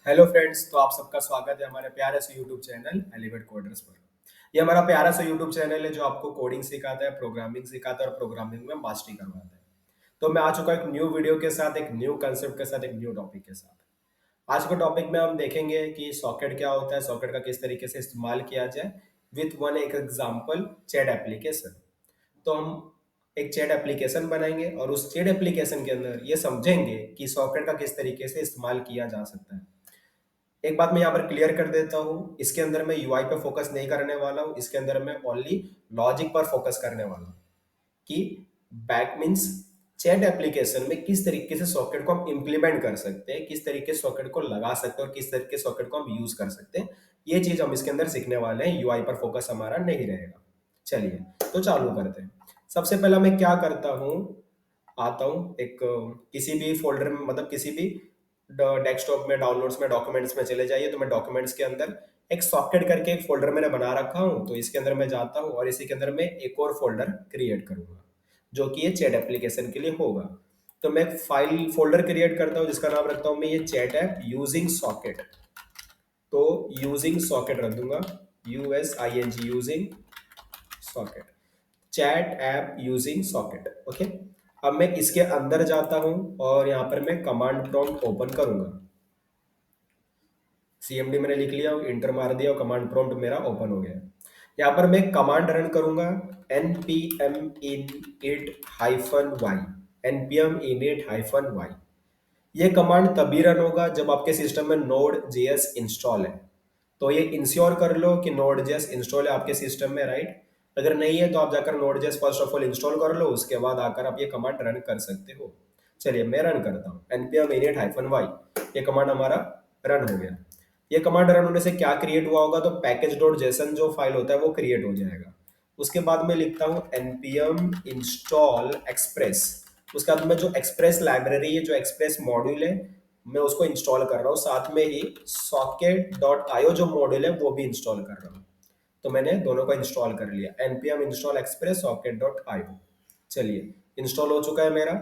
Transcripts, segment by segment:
Hello friends, तो आप सबका स्वागत है हमारे प्यारे से यूट्यूब चैनल एलिवेट कोडर्स पर। ये हमारा प्यारा सा यूट्यूब चैनल है जो आपको कोडिंग सिखाता है, प्रोग्रामिंग सिखाता है और प्रोग्रामिंग में मास्टरी करवाता है। तो मैं आ चुका एक न्यू वीडियो के साथ, एक न्यू कंसेप्ट के साथ, एक न्यू टॉपिक के साथ। आज के टॉपिक में हम देखेंगे कि सॉकेट क्या होता है, सॉकेट का किस तरीके से इस्तेमाल किया जाए विथ वन एक एग्जाम्पल चैट एप्लीकेशन। तो हम एक चैट एप्लीकेशन बनाएंगे और उस चैट एप्लीकेशन के अंदर ये समझेंगे कि सॉकेट का किस तरीके से इस्तेमाल किया जा सकता है। एक बात मैं यहाँ पर क्लियर कर देता हूँ, इसके अंदर मैं यूआई पे फोकस नहीं करने वाला हूँ, इसके अंदर मैं ओनली लॉजिक पर फोकस करने वाला हूँ कि बैक मीन्स चैट एप्लीकेशन में किस तरीके से सॉकेट को हम इंप्लीमेंट कर सकते हैं, किस तरीके से सॉकेट को लगा सकते हैं और किस तरीके से सॉकेट को हम यूज कर सकते हैं। ये चीज हम इसके अंदर सीखने वाले हैं, यूआई पर फोकस हमारा नहीं रहेगा। चलिए, तो चालू करते हैं। सबसे पहला मैं क्या करता हूँ, आता हूँ एक किसी भी फोल्डर में, मतलब किसी भी डेस्कटॉप में, डाउनलोड्स में, डॉक्यूमेंट्स में चले जाइए। तो मैं डॉक्यूमेंट्स के अंदर एक सॉकेट करके एक फोल्डर मैंने बना रखा हूँ, तो इसके अंदर मैं जाता हूँ और इसी के अंदर मैं एक और फोल्डर क्रिएट करूंगा जो कि ये चैट एप्लीकेशन के लिए होगा। तो मैं एक फाइल फोल्डर क्रिएट करता हूँ जिसका नाम रखता हूँ मैं ये चैट ऐप यूजिंग सॉकेट। तो यूजिंग सॉकेट रख दूंगा, USING, using socket, chat app using socket. Okay, अब मैं इसके अंदर जाता हूं और यहां पर मैं कमांड प्रॉम्प्ट ओपन करूंगा। CMD मैंने लिख लिया, इंटर मार दिया और कमांड प्रॉम्प्ट मेरा ओपन हो गया। यहाँ पर मैं कमांड रन करूंगा, npm init -y, npm init -y। ये कमांड तभी रन होगा जब आपके सिस्टम में Node.js इंस्टॉल है। तो ये इंश्योर कर लो कि Node.js इंस्टॉल है आपके सिस्टम में, राइट। अगर नहीं है तो आप जाकर Node.js first of all install कर लो, उसके बाद आकर आप ये कमांड रन कर सकते हो। चलिए मैं रन करता हूँ, npm init -y। ये कमांड हमारा रन हो गया। ये कमांड रन होने से क्या क्रिएट हुआ होगा, तो पैकेज डॉट जेसन जो फाइल होता है वो क्रिएट हो जाएगा। उसके बाद मैं लिखता हूँ npm install express। उसके बाद में जो एक्सप्रेस लाइब्रेरी है, जो एक्सप्रेस मॉड्यूल है, मैं उसको इंस्टॉल कर रहा हूँ। साथ में ही सॉकेट डॉट आईओ जो मॉड्यूल है वो भी इंस्टॉल कर रहा हूँ। तो मैंने दोनों को इंस्टॉल कर लिया, npm install express socket dot io। चलिए, इंस्टॉल हो चुका है मेरा।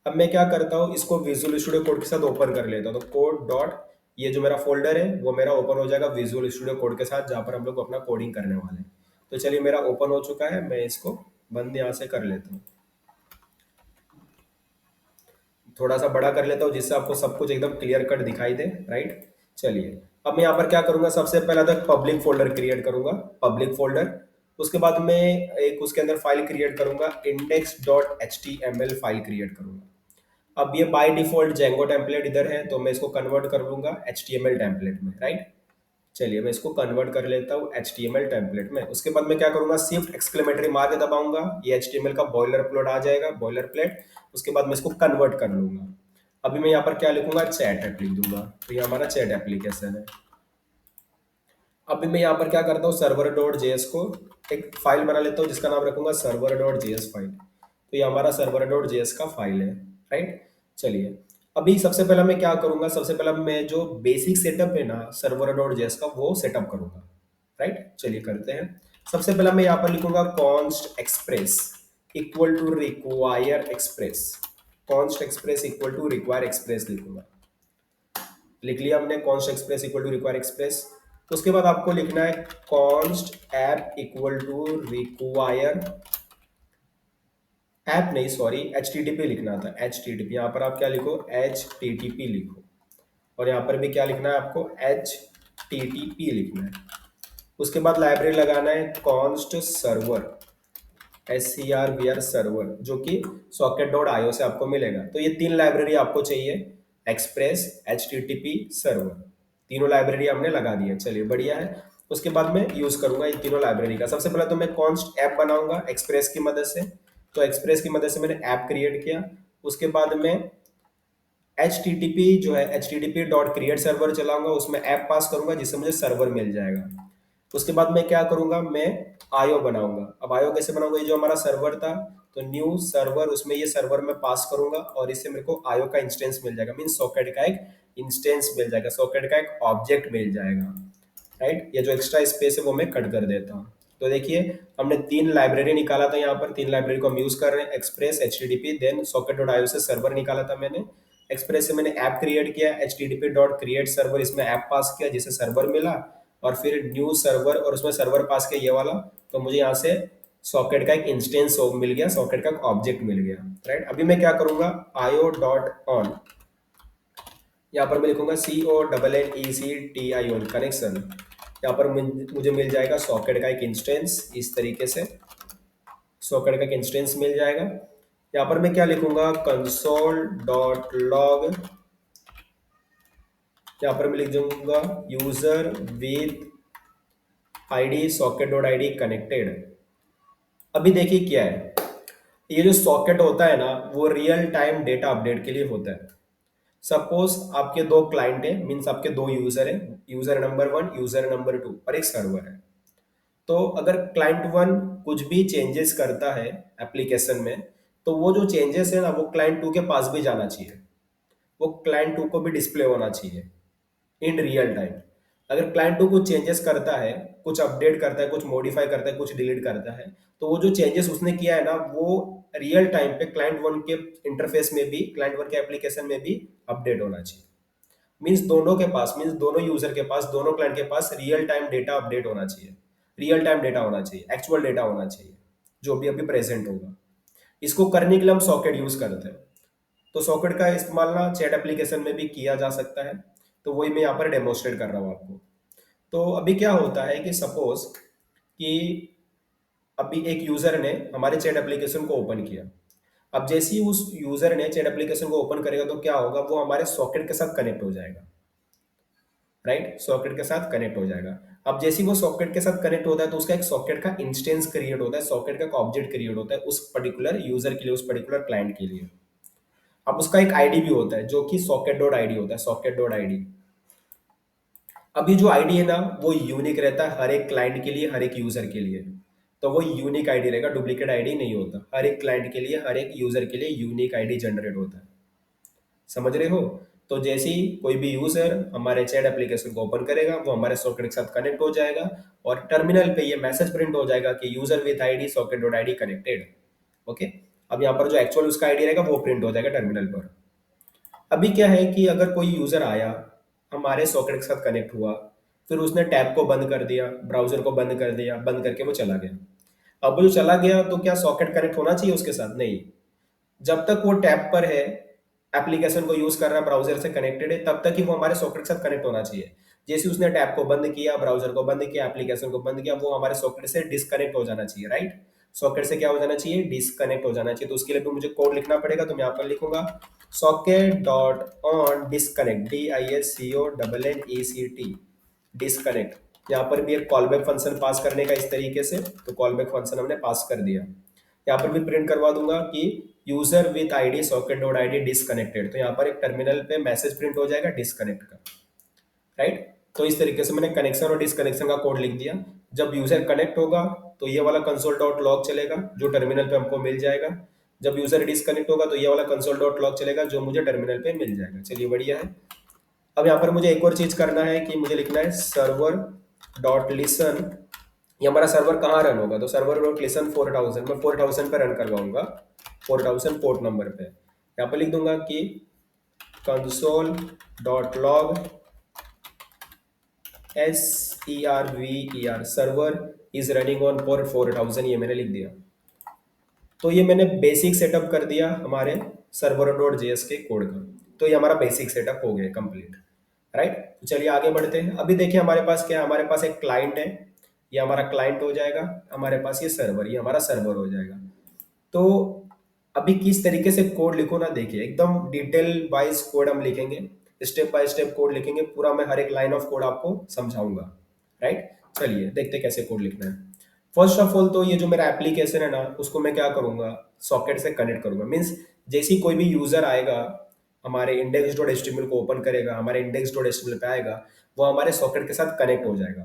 अब मैं क्या करता हूँ, इसको विजुअल स्टूडियो कोड के साथ ओपन कर लेता हूँ। तो कोड डॉट, ये जो मेरा फोल्डर है वो मेरा ओपन हो जाएगा विजुअल स्टूडियो कोड के साथ, जहाँ पर हम लोग अपना कोडिंग करने वाले हैं। तो चलिए, मेरा ओपन हो चुका है, मैं इसको बंद यहाँ से कर लेता हूँ, थोड़ा सा बड़ा कर लेता हूँ जिससे आपको सब कुछ एकदम क्लियर कट दिखाई दे, राइट। चलिए, अब मैं यहाँ पर क्या करूंगा, सबसे पहला तो पब्लिक फोल्डर क्रिएट करूंगा, पब्लिक फोल्डर। उसके बाद मैं एक उसके अंदर फाइल क्रिएट करूंगा, index.html फाइल क्रिएट करूंगा। अब ये बाय डिफॉल्ट जेंगो टेम्पलेट इधर है, तो मैं इसको कन्वर्ट कर लूंगा HTML टेम्पलेट में, राइट। चलिए, मैं इसको कन्वर्ट कर लेता हूँ HTML टेम्पलेट में। उसके बाद मैं क्या करूंगा, शिफ्ट एक्सक्लेमेटरी मार के दबाऊंगा, ये HTML का बॉयलर प्लॉट आ जाएगा, बॉयलर प्लेट। उसके बाद मैं इसको कन्वर्ट कर लूंगा। अभी मैं यहाँ पर क्या लिखूंगा, चैट ऐप लिख दूंगा। तो ये हमारा चैट एप्लीकेशन है। अभी मैं यहाँ पर क्या करता हूँ, सर्वर डॉट जेएस को एक फाइल बना लेता हूँ जिसका नाम रखूंगा सर्वर डॉट जेएस फाइल। तो ये हमारा सर्वर डॉट जेएस का फाइल है, राइट। चलिए, अभी सबसे पहला मैं क्या करूंगा, सबसे पहला मैं जो बेसिक सेटअप है ना सर्वर डॉट जेएस का, वो सेटअप करूंगा, राइट। चलिए करते हैं। सबसे पहला मैं यहाँ पर लिखूंगा const express equal to require express, const express equal to require express लिखूंगा। लिख लिया हमने, const express equal to require express. उसके बाद आपको लिखना है const app equal to require app, नहीं सॉरी, HTTP लिखना था, HTTP। यहाँ पर आप क्या लिखो, HTTP लिखो। और यहाँ पर भी क्या लिखना है आपको, HTTP लिखना है। उसके बाद लाइब्रेरी लगाना है कॉन्स्ट सर्वर, SCRVR सर्वर, जो कि सॉकेट डॉट आईओ से आपको मिलेगा। तो ये तीन लाइब्रेरी आपको चाहिए, एक्सप्रेस, HTTP, सर्वर। तीनों लाइब्रेरी हमने लगा दी है, चलिए बढ़िया है। उसके बाद मैं यूज करूंगा इन तीनों लाइब्रेरी का। सबसे पहले तो मैं कॉन्स्ट ऐप बनाऊंगा एक्सप्रेस की मदद से। तो एक्सप्रेस की मदद से मैंने ऐप क्रिएट किया। उसके बाद में HTTP जो है, HTTP डॉट क्रिएट सर्वर चलाऊंगा, उसमें ऐप पास करूंगा जिससे मुझे सर्वर मिल जाएगा। उसके बाद मैं क्या करूंगा, मैं आईओ बनाऊंगा। अब आईओ कैसे बनाऊंगा, ये जो हमारा सर्वर था, तो न्यू सर्वर, उसमें ये सर्वर मैं पास करूंगा और इससे मेरे को आईओ का इंस्टेंस मिल जाएगा, मीन सॉकेट का एक इंस्टेंस मिल जाएगा, सॉकेट का एक ऑब्जेक्ट मिल जाएगा, राइट। ये जो एक्स्ट्रा स्पेस है वो मैं कट कर देता हूँ। तो देखिए, हमने तीन लाइब्रेरी निकाला था, यहाँ पर तीन लाइब्रेरी को हम यूज कर रहे हैं, express, HTTP, then socket dot IO से सर्वर निकाला था मैंने। एक्सप्रेस से मैंने ऐप क्रिएट किया, http डॉट क्रिएट सर्वर, इसमें ऐप पास किया जिसे सर्वर मिला, और फिर न्यू सर्वर और उसमें सर्वर पास किया ये वाला, तो मुझे यहाँ से सॉकेट का एक इंस्टेंस मिल गया, सॉकेट का एक ऑब्जेक्ट मिल गया। राइट, अभी मैं क्या करूंगा, io डॉट ऑन, यहाँ पर मैं लिखूंगा CONNECTION कनेक्शन, यहाँ पर मुझे मिल जाएगा सॉकेट का एक इंस्टेंस, इस तरीके से सॉकेट का एक इंस्टेंस मिल जाएगा। यहाँ पर मैं क्या लिखूंगा, कंसोल डॉट लॉग, यहाँ पर मैं लिख दूंगा user with ID socket dot ID connected. अभी देखिए क्या है, ये जो सॉकेट होता है ना वो रियल टाइम डेटा अपडेट के लिए होता है। सपोज आपके दो क्लाइंट है, मीन्स आपके दो यूजर है, यूजर नंबर 1 यूजर नंबर 2 और एक सर्वर है। तो अगर क्लाइंट 1 कुछ भी चेंजेस करता है एप्लीकेशन में, तो वो जो चेंजेस है ना वो क्लाइंट 2 के पास भी जाना चाहिए, वो क्लाइंट 2 को भी डिस्प्ले होना चाहिए इन रियल टाइम। अगर क्लाइंट 2 कुछ चेंजेस करता है, कुछ अपडेट करता है, कुछ मॉडिफाई करता है, कुछ डिलीट करता है, तो वो जो चेंजेस उसने किया है ना वो रियल टाइम पे क्लाइंट 1 के इंटरफेस में भी, क्लाइंट 1 के एप्लीकेशन में भी अपडेट होना चाहिए। मीन्स दोनों के पास, मीन्स दोनों यूजर के पास, दोनों क्लाइंट के पास रियल टाइम डेटा अपडेट होना चाहिए, रियल टाइम डेटा होना चाहिए, एक्चुअल डेटा होना चाहिए जो भी अभी प्रेजेंट होगा। इसको करने के लिए हम सॉकेट यूज करते हैं। तो सॉकेट का इस्तेमाल ना चैट एप्लीकेशन में भी किया जा सकता है, तो वही मैं यहाँ पर डेमोन्स्ट्रेट कर रहा हूँ आपको। तो अभी क्या होता है कि सपोज कि अभी एक यूजर ने हमारे चैट एप्लीकेशन को ओपन किया। अब जैसे ही उस यूजर ने चैट एप्लीकेशन को ओपन करेगा तो क्या होगा, वो हमारे सॉकेट के साथ कनेक्ट हो जाएगा। राइट, सॉकेट के साथ कनेक्ट हो जाएगा। अब जैसे ही वो सॉकेट के साथ कनेक्ट होता है तो उसका एक सॉकेट का इंस्टेंस क्रिएट होता है, सॉकेट का एक ऑब्जेक्ट क्रिएट होता है उस पर्टिकुलर यूजर के लिए, उस पर्टिकुलर क्लाइंट के लिए। अब उसका एक आईडी भी होता है जो कि सॉकेट डॉट आईडी होता है, सॉकेट डॉट आईडी। अभी जो आईडी है ना वो यूनिक रहता है हर एक क्लाइंट के लिए, हर एक यूजर के लिए। तो वो यूनिक आईडी रहेगा, डुप्लीकेट आईडी नहीं होता। हर एक क्लाइंट के लिए, हर एक यूजर के लिए यूनिक आईडी जनरेट होता है। समझ रहे हो? तो जैसे ही कोई भी यूजर हमारे चैट एप्लीकेशन को ओपन करेगा वो हमारे सॉकेट के साथ कनेक्ट हो जाएगा, और टर्मिनल पे ये मैसेज प्रिंट हो जाएगा कि user with ID socket dot ID connected. Okay, अब यहाँ पर जो एक्चुअल उसका आईडी रहेगा वो प्रिंट हो जाएगा टर्मिनल पर। अभी क्या है कि अगर कोई यूजर आया, हमारे सॉकेट के साथ कनेक्ट हुआ, फिर उसने टैब को बंद कर दिया, ब्राउजर को बंद कर दिया, बंद करके वो चला गया। अब वो जो चला गया तो क्या सॉकेट कनेक्ट होना चाहिए उसके साथ? नहीं। जब तक वो टैब पर है, एप्लीकेशन को यूज कर रहा है, ब्राउजर से कनेक्टेड है, तब तक ही वो हमारे सॉकेट के साथ कनेक्ट होना चाहिए। जैसे उसने टैब को बंद किया, ब्राउजर को बंद किया, एप्लीकेशन को बंद किया, वो हमारे सॉकेट से डिस्कनेक्ट हो जाना चाहिए। राइट, सॉकेट से क्या हो जाना चाहिए? डिस्कनेक्ट हो जाना चाहिए। तो उसके लिए भी मुझे कोड लिखना पड़ेगा, तो मैं यहाँ पर लिखूंगा socket dot on disconnect, DISCONNECT, disconnect. यहाँ पर भी एक कॉलबैक फंक्शन पास करने का इस तरीके से, तो कॉलबैक फंक्शन हमने पास कर दिया। यहाँ पर भी प्रिंट करवा दूंगा कि user with ID socket dot ID disconnected, तो यहाँ पर एक टर्मिनल पे मैसेज प्रिंट हो जाएगा डिस्कनेक्ट का। राइट, तो इस तरीके से मैंने कनेक्शन और डिस्कनेक्शन का कोड लिख दिया। जब यूजर कनेक्ट होगा तो ये वाला कंसोल डॉट लॉग चलेगा जो टर्मिनल पे हमको मिल जाएगा। जब यूजर डिस्कनेक्ट होगा तो ये वाला कंसोल डॉट लॉग चलेगा जो मुझे टर्मिनल पे मिल जाएगा। चलिए बढ़िया है। अब यहाँ पर मुझे एक और चीज करना है कि मुझे लिखना है सर्वर डॉट लिसन। ये हमारा सर्वर कहाँ रन होगा, तो सर्वर डॉट लिसन 4000, मैं 4000 पे रन करवाऊंगा, 4000 पोर्ट नंबर पे। यहाँ पर लिख दूंगा कि console dot log SERVER server is running on port 4000, ये मैंने लिख दिया। तो ये मैंने बेसिक सेटअप कर दिया हमारे सर्वर डॉट जेएस के कोड का। तो ये हमारा बेसिक सेटअप हो गया कंप्लीट। राइट, तो चलिए आगे बढ़ते हैं। अभी देखिए हमारे पास क्या है, हमारे पास एक क्लाइंट है, ये हमारा क्लाइंट हो जाएगा, हमारे पास ये सर्वर, ये हमारा सर्वर हो जाएगा। तो अभी किस तरीके से कोड लिखो ना, देखिए एकदम डिटेल वाइज कोड हम लिखेंगे, स्टेप बाय स्टेप कोड लिखेंगे पूरा, मैं हर एक लाइन ऑफ कोड आपको समझाऊंगा। राइट, चलिए देखते कैसे कोड लिखना है। फर्स्ट ऑफ ऑल तो ये जो मेरा एप्लीकेशन है ना उसको मैं क्या करूंगा, सॉकेट से कनेक्ट करूंगा। मीन्स जैसे ही कोई भी यूजर आएगा, हमारे इंडेक्स डॉट एचटीएमएल को ओपन करेगा, हमारे इंडेक्स डॉट एचटीएमएल पे आएगा, वो हमारे सॉकेट के साथ कनेक्ट हो जाएगा।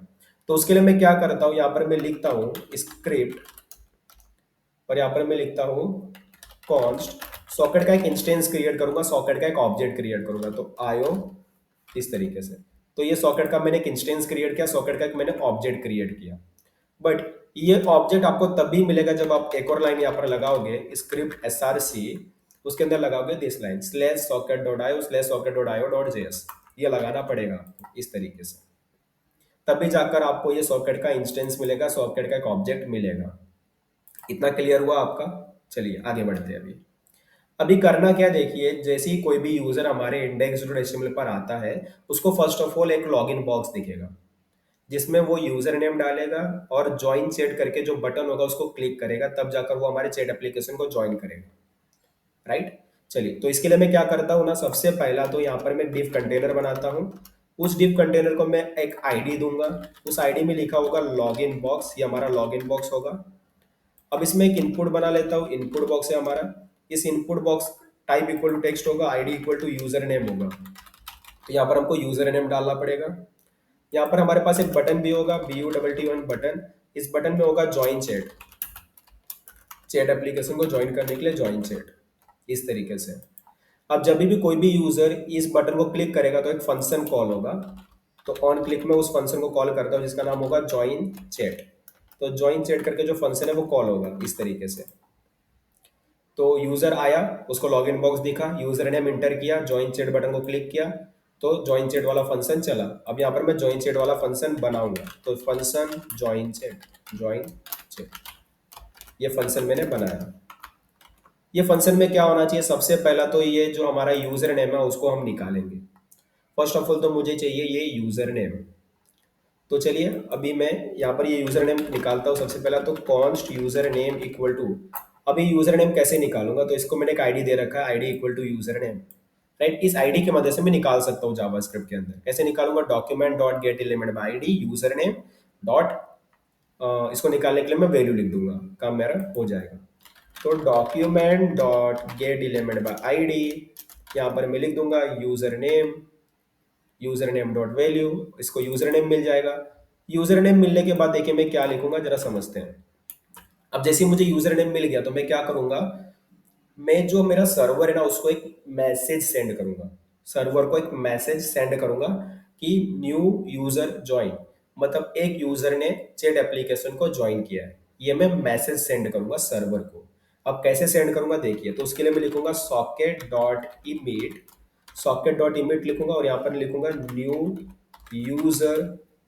तो उसके लिए मैं क्या करता हूँ, यहाँ पर मैं लिखता हूँ स्क्रिप्ट, और यहाँ पर मैं लिखता हूँ कॉन्स्ट, सॉकेट का एक इंस्टेंस क्रिएट करूंगा, सॉकेट का एक ऑब्जेक्ट क्रिएट करूंगा, तो आयो इस तरीके से। तो ये सॉकेट का मैंने एक इंस्टेंस क्रिएट किया, सॉकेट का एक मैंने ऑब्जेक्ट क्रिएट किया। बट ये ऑब्जेक्ट आपको तभी मिलेगा जब आप एक और लाइन यहाँ पर लगाओगे, स्क्रिप्ट SRC उसके अंदर लगाओगे this line slash socket dot IO slash socket dot IO dot JS, ये लगाना पड़ेगा आपको इस तरीके से, तभी जाकर आपको ये सॉकेट का इंस्टेंस मिलेगा, सॉकेट का एक ऑब्जेक्ट मिलेगा। इतना क्लियर हुआ आपका? चलिए आगे बढ़ते हैं। अभी अभी करना क्या देखिए, जैसे ही कोई भी यूजर हमारे index.html पर आता है, उसको फर्स्ट ऑफ ऑल एक लॉगिन बॉक्स दिखेगा जिसमें वो यूजर नेम डालेगा और ज्वाइन चैट करके जो बटन होगा उसको क्लिक करेगा, तब जाकर वो हमारे चैट एप्लीकेशन को ज्वाइन करेगा। राइट? चलिए, तो इसके लिए मैं क्या करता हूँ ना, सबसे पहला तो यहाँ पर मैं डिव कंटेनर बनाता हूँ। उस डिव कंटेनर को मैं एक आईडी दूंगा, उस आईडी में लिखा होगा लॉगिन बॉक्स, ये हमारा लॉगिन बॉक्स होगा। अब इसमें एक इनपुट बना लेता हूँ, इनपुट बॉक्स है हमारा। इस input box type equal to text होगा, ID equal to user name होगा, तो यहाँ पर हमको यूजर नेम डालना पड़ेगा। यहाँ पर हमारे पास एक बटन भी होगा, BUTT1 बटन। इस बटन में होगा ज्वाइन चैट, चैट एप्लीकेशन को ज्वाइन करने के लिए ज्वाइन चैट, इस तरीके से। अब जब भी कोई भी यूजर इस बटन को क्लिक करेगा तो एक फंक्शन कॉल होगा, तो ऑन क्लिक में उस फंक्शन को कॉल करता हूँ जिसका नाम होगा ज्वाइन चैट। तो ज्वाइन चैट करके जो फंक्शन है वो कॉल होगा इस तरीके से। तो यूजर आया, उसको लॉगिन बॉक्स दिखा, यूजर नेम इंटर किया, ज्वाइन चैट बटन को क्लिक किया, तो ज्वाइन चैट वाला फंक्शन चला। अब यहाँ पर मैं ज्वाइन चैट वाला फंक्शन बनाऊंगा, तो फंक्शन ज्वाइन चैट, ये फंक्शन मैंने बनाया। ये फंक्शन में क्या होना चाहिए, सबसे पहला तो ये जो हमारा यूजर नेम है उसको हम निकालेंगे। फर्स्ट ऑफ ऑल तो मुझे चाहिए ये यूजर नेम। तो चलिए अभी मैं यहाँ पर ये यूजर नेम निकालता हूँ। सबसे पहला तो const user name equal to, अभी यूजर नेम कैसे निकालूंगा, तो इसको मैंने एक आईडी दे रखा है, ID equal to user name. Right? इस आईडी की मदद से मैं निकाल सकता हूँ जावास्क्रिप्ट के अंदर। कैसे निकालूंगा, document dot get element by ID user name dot, इसको निकालने के लिए मैं वैल्यू लिख दूंगा, काम मेरा हो जाएगा। तो document dot get element by ID, यहाँ पर मैं लिख दूंगा यूजर नेम डॉट वैल्यू, इसको यूजर नेम मिल जाएगा। यूजर नेम मिलने के बाद देखिए मैं क्या लिखूंगा, जरा समझते हैं। अब जैसे ही मुझे यूजर नेम मिल गया तो मैं क्या करूंगा, मैं जो मेरा सर्वर है ना उसको एक मैसेज सेंड करूंगा, सर्वर को एक मैसेज सेंड करूंगा कि न्यू यूजर ज्वाइन, मतलब एक यूजर ने चैट एप्लीकेशन को ज्वाइन किया है, ये मैं मैसेज सेंड करूंगा सर्वर को। अब कैसे सेंड करूंगा देखिए, तो उसके लिए मैं लिखूंगा सॉकेट डॉट इमिट लिखूंगा और यहाँ पर लिखूंगा new user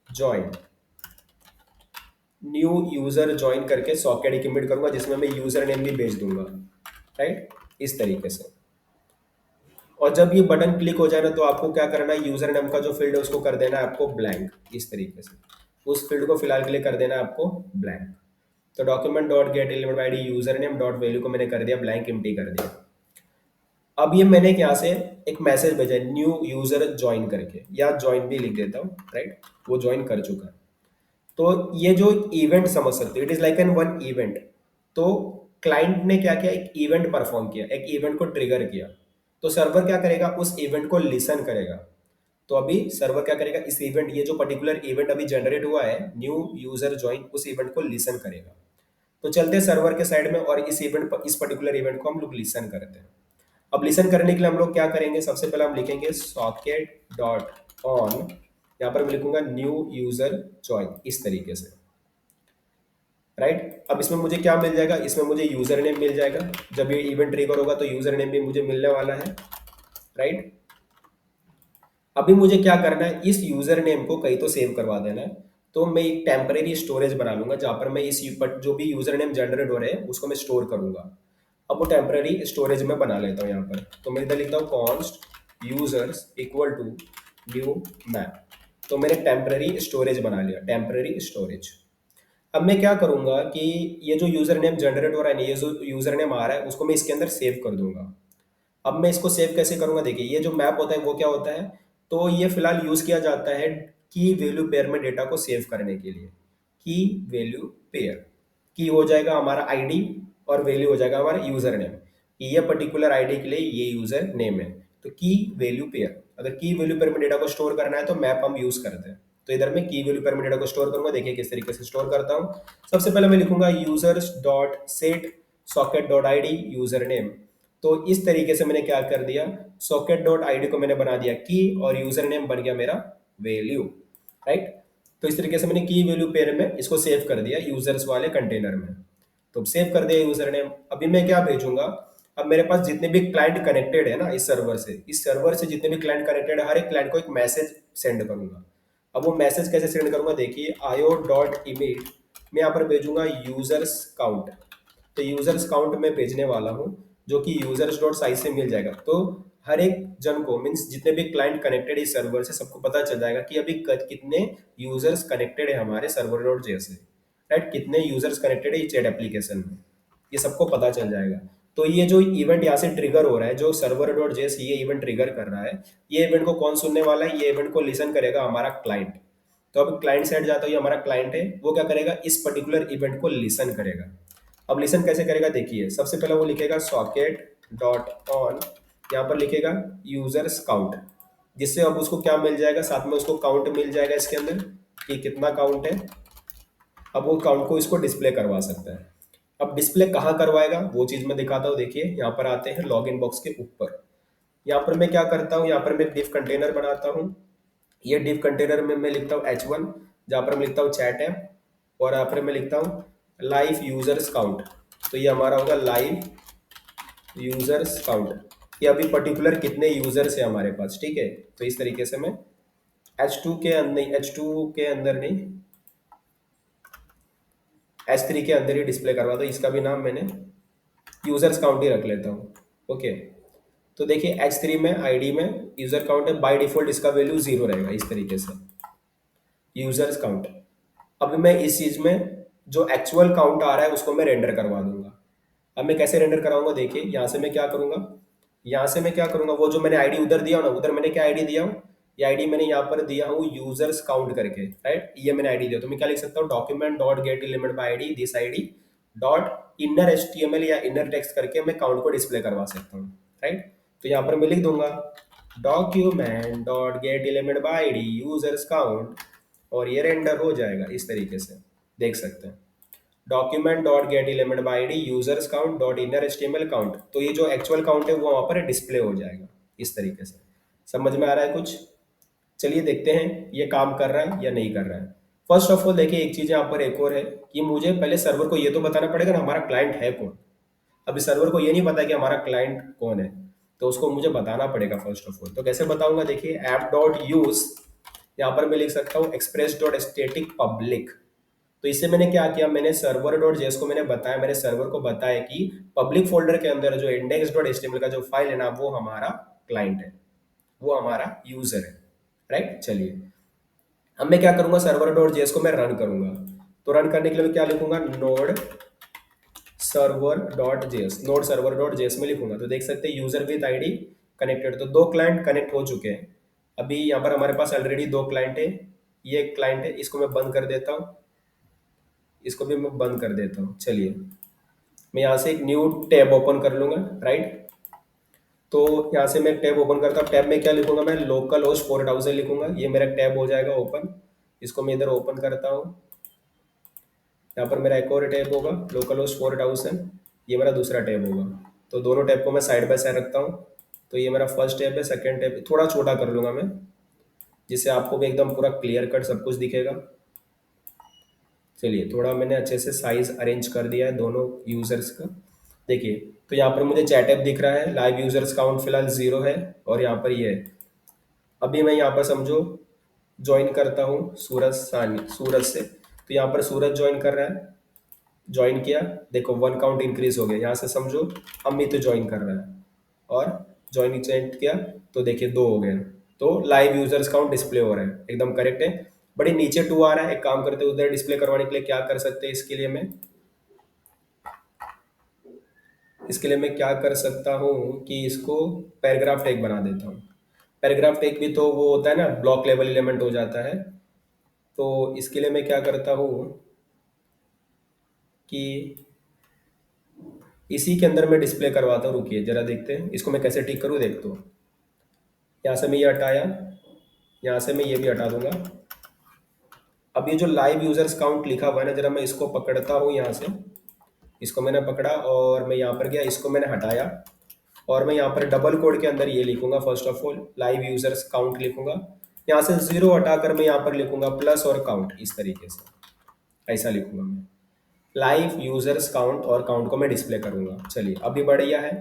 join, new user join करके सॉकेट इमिट करूंगा जिसमें मैं यूजर नेम भी भेज दूंगा। राइट? इस तरीके से। और जब ये बटन क्लिक हो जाए ना, तो आपको क्या करना है, यूजर नेम का जो फील्ड है उसको कर देना है आपको ब्लैंक, इस तरीके से। उस फील्ड को फिलहाल के लिए कर देना है आपको ब्लैंक। तो document dot get element ID user name dot value को मैंने कर दिया ब्लैंक, एम्प्टी कर दिया। अब ये मैंने यहाँ से एक मैसेज भेजा न्यू यूजर ज्वाइन करके, या ज्वाइन भी लिख देता हूँ। राइट? वो ज्वाइन कर चुका है। तो ये जो इवेंट समझ सकते हो, it is like an one event. तो क्लाइंट ने क्या किया, एक इवेंट परफॉर्म किया, एक इवेंट को ट्रिगर किया। तो सर्वर क्या करेगा, उस इवेंट को लिसन करेगा। तो अभी सर्वर क्या करेगा, इस इवेंट, ये जो पर्टिकुलर इवेंट अभी जनरेट हुआ है न्यू यूजर ज्वाइन, उस इवेंट को लिसन करेगा। तो चलते हैं सर्वर के साइड में और इस इवेंट पर, इस पर्टिकुलर इवेंट को हम लोग लिसन करते हैं। अब लिसन करने के लिए हम लोग क्या करेंगे, सबसे पहले हम लिखेंगे सॉकेट डॉट ऑन, यहाँ पर मैं लिखूंगा न्यू यूजर ज्वाइन, इस तरीके से। राइट? अब इसमें मुझे क्या मिल जाएगा, इसमें मुझे यूजर नेम मिल जाएगा। जब ये इवेंट ट्रिगर होगा तो यूजर नेम भी मुझे मिलने वाला है। राइट? अभी मुझे क्या करना है, इस यूजर नेम को कहीं तो सेव करवा देना है। तो मैं एक टेम्परेरी स्टोरेज बना लूंगा जहां पर मैं इस जो भी यूजर नेम जनरेट हो रहे हैं उसको मैं स्टोर करूंगा। अब वो टेम्परेरी स्टोरेज में बना लेता हूँ यहाँ पर। तो मैं इधर लिखता हूँ const users equal to new map. तो मैंने टेम्परेरी स्टोरेज बना लिया, टेम्परेरी स्टोरेज। अब मैं क्या करूंगा कि ये जो यूजर नेम जनरेट हो रहा है ना, ये जो यूजर नेम आ रहा है उसको मैं इसके अंदर सेव कर दूंगा। अब मैं इसको सेव कैसे करूंगा, देखिए ये जो मैप होता है वो क्या होता है, तो ये फिलहाल यूज किया जाता है की वैल्यू पेयर में डेटा को सेव करने के लिए। की वैल्यू पेयर, की हो जाएगा हमारा आईडी और वैल्यू हो जाएगा हमारा यूजर नेम। ये पर्टिकुलर आईडी के लिए ये यूजर नेम है। तो की वैल्यू पेयर, अगर की वैल्यू पेयर में डेटा को स्टोर करना है तो मैप हम यूज करते हैं। तो इधर मैं की वैल्यू पेयर में डेटा को स्टोर करूंगा, देखिए किस तरीके से स्टोर करता हूँ। सबसे पहले मैं लिखूंगा users dot set socket dot ID user name. तो इस तरीके से मैंने क्या कर दिया, सॉकेट डॉट आईडी को मैंने बना दिया की और यूजर नेम बन गया मेरा वैल्यू। राइट? तो इस तरीके से मैंने की वैल्यू पेयर में इसको सेव कर दिया यूजर्स वाले कंटेनर में। तो सेव कर दिया यूजर नेम। अभी मैं क्या भेजूंगा, अब मेरे पास जितने भी क्लाइंट कनेक्टेड है ना इस सर्वर से जितने भी क्लाइंट कनेक्टेड है, हर एक क्लाइंट को एक मैसेज सेंड करूंगा। अब वो मैसेज कैसे सेंड करूंगा, देखिए io.image मैं यहाँ पर भेजूंगा यूजर्स काउंट। तो यूजर्स काउंट में भेजने वाला हूँ, जो कि यूजर्स डॉट साइज से मिल जाएगा। तो हर एक जन को, मीन्स जितने भी क्लाइंट कनेक्टेड इस सर्वर से, सबको पता चल जाएगा कि अभी कितने यूजर्स कनेक्टेड है हमारे सर्वर डॉट जे से, राइट, कितने यूजर्स कनेक्टेड है ये चैट एप्लीकेशन में, ये सबको पता चल जाएगा। तो ये जो इवेंट यहाँ से ट्रिगर हो रहा है, जो सर्वर डॉट जेस ये इवेंट ट्रिगर कर रहा है, ये इवेंट को कौन सुनने वाला है, ये इवेंट को लिसन करेगा हमारा क्लाइंट। तो अब क्लाइंट साइड जाता है, ये हमारा क्लाइंट है, वो क्या करेगा, इस पर्टिकुलर इवेंट को लिसन करेगा। अब लिसन कैसे करेगा, देखिए सबसे पहले वो लिखेगा सॉकेट डॉट ऑन, यहाँ पर लिखेगा यूजर्स काउंट, जिससे अब उसको क्या मिल जाएगा, साथ में उसको काउंट मिल जाएगा इसके अंदर कि कितना काउंट है। अब वो काउंट को इसको डिस्प्ले करवा सकता है। अब डिस्प्ले कहाँ करवाएगा वो चीज़ मैं दिखाता हूँ। देखिए यहाँ पर आते हैं लॉग इन बॉक्स के ऊपर, यहाँ पर मैं क्या करता हूँ, यहाँ पर मैं डिफ कंटेनर बनाता हूँ। ये डिफ कंटेनर में मैं लिखता हूँ h1, जहाँ पर मैं लिखता हूँ चैट ऐप, और यहाँ पर मैं लिखता हूँ लाइव यूजर्स काउंट। तो ये हमारा होगा लाइव यूजर्स काउंट, कि अभी पर्टिकुलर कितने यूजर्स है हमारे पास, ठीक है। तो इस तरीके से मैं H2 के अंदर नहीं, H2 के अंदर नहीं, H3 के अंदर ही डिस्प्ले करवा दो। इसका भी नाम मैंने यूजर्स काउंट ही रख लेता हूँ, ओके। तो देखिए H3 में आईडी में यूजर काउंट है, बाय डिफॉल्ट इसका वैल्यू 0 रहेगा, इस तरीके से यूजर्स काउंट। अब मैं इस चीज में जो एक्चुअल काउंट आ रहा है उसको मैं रेंडर करवा दूंगा। अब मैं कैसे रेंडर कराऊंगा, देखिए यहाँ से मैं क्या करूंगा, यहाँ से मैं क्या करूंगा, वो जो मैंने आईडी उधर दिया हो ना, उधर मैंने क्या आईडी दिया हूँ, ये आईडी मैंने यहाँ पर दिया हूँ यूजर्स काउंट करके, राइट, ये मैंने आईडी दिया। तो मैं क्या लिख सकता हूँ, document dot get element by ID this ID dot inner HTML या इनर टेक्स्ट करके मैं काउंट को डिस्प्ले करवा सकता हूँ, राइट। तो यहाँ पर मैं लिख दूंगा document dot get element by ID users count, और ये रेंडर हो जाएगा इस तरीके से, देख सकते हैं। Document dot get element by ID users count dot inner HTML count, तो ये जो एक्चुअल काउंट है वो वहां पर डिस्प्ले हो जाएगा इस तरीके से। समझ में आ रहा है कुछ? चलिए देखते हैं ये काम कर रहा है या नहीं कर रहा है। फर्स्ट ऑफ ऑल देखिए, एक चीज यहाँ पर एक और है कि मुझे पहले सर्वर को ये तो बताना पड़ेगा ना हमारा क्लाइंट है कौन। अभी सर्वर को ये नहीं पता कि हमारा क्लाइंट कौन है, तो उसको मुझे बताना पड़ेगा फर्स्ट ऑफ ऑल। तो कैसे बताऊंगा, देखिए ऐप डॉट यूज, यहाँ पर मैं लिख सकता हूँ एक्सप्रेस डॉट स्टेटिक पब्लिक। तो इससे मैंने क्या किया, मैंने सर्वर डॉट जेएस को मैंने बताया, मैंने सर्वर को बताया कि पब्लिक फोल्डर के अंदर जो इंडेक्स डॉट एचटीएमएल का जो फाइल है ना, वो हमारा क्लाइंट है, वो हमारा यूजर है, राइट। चलिए अब मैं क्या करूंगा, सर्वर डॉट जेएस को मैं रन करूंगा। तो रन करने के लिए मैं क्या लिखूंगा, node server dot JS, node server dot JS में लिखूंगा। तो देख सकते हैं यूजर विद आईडी कनेक्टेड, तो दो क्लाइंट कनेक्ट हो चुके हैं। अभी यहाँ पर हमारे पास ऑलरेडी दो क्लाइंट है, ये एक क्लाइंट है, इसको मैं बंद कर देता हूँ, इसको भी मैं बंद कर देता हूँ। चलिए मैं यहाँ से एक न्यू टैब ओपन कर लूंगा, राइट। तो यहाँ से मैं टैब ओपन करता हूँ, टैब में क्या लिखूंगा, मैं लोकल होस्ट 4000 लिखूंगा, ये मेरा टैब हो जाएगा ओपन। इसको मैं इधर ओपन करता हूँ, यहाँ पर मेरा एक और टैब होगा लोकल होस्ट 4000, ये मेरा दूसरा टैब होगा। तो दोनों टैब को मैं साइड बाय साइड रखता हूँ। तो ये मेरा फर्स्ट टैब है, सेकेंड टैब थोड़ा छोटा कर लूंगा मैं, जिससे आपको भी एकदम पूरा क्लियर कट सब कुछ दिखेगा। चलिए थोड़ा मैंने अच्छे से साइज अरेंज कर दिया है दोनों यूजर्स का। देखिए तो यहाँ पर मुझे चैट ऐप दिख रहा है, लाइव यूजर्स काउंट फिलहाल 0 है, और यहाँ पर ये है। अभी मैं यहाँ पर समझो ज्वाइन करता हूँ सूरज से, तो यहाँ पर सूरज ज्वाइन कर रहा है, ज्वाइन किया, देखो 1 काउंट इंक्रीज हो गया। यहाँ से समझो अमित ज्वाइन कर रहा है, और ज्वाइन किया, तो देखिए 2 हो गए। तो लाइव यूजर्स काउंट डिस्प्ले हो रहा है, एकदम करेक्ट है। बड़ी नीचे 2 आ रहा है, एक काम करते हैं उधर डिस्प्ले करवाने के लिए क्या कर सकते हैं, इसके लिए मैं क्या कर सकता हूँ कि इसको पैराग्राफ टैग बना देता हूँ। पैराग्राफ टैग भी तो वो होता है ना, ब्लॉक लेवल एलिमेंट हो जाता है। तो इसके लिए मैं क्या करता हूँ कि इसी के अंदर मैं डिस्प्ले करवाता हूँ। रुकिए जरा देखते हैं इसको मैं कैसे ठीक करूँ, देख तो यहाँ से मैं ये हटाया, यहाँ से मैं ये भी हटा दूंगा। अब ये जो लाइव यूजर्स काउंट लिखा हुआ है ना, जरा मैं इसको पकड़ता हूँ यहाँ से, इसको मैंने पकड़ा और मैं यहाँ पर गया, इसको मैंने हटाया, और मैं यहाँ पर डबल कोड के अंदर ये लिखूंगा, first of all live users count लिखूंगा। यहाँ से 0 हटाकर मैं यहाँ पर लिखूंगा प्लस और काउंट, इस तरीके से ऐसा लिखूंगा मैं, लाइव यूजर्स काउंट, और काउंट को मैं डिस्प्ले करूंगा। चलिए अभी बढ़िया है।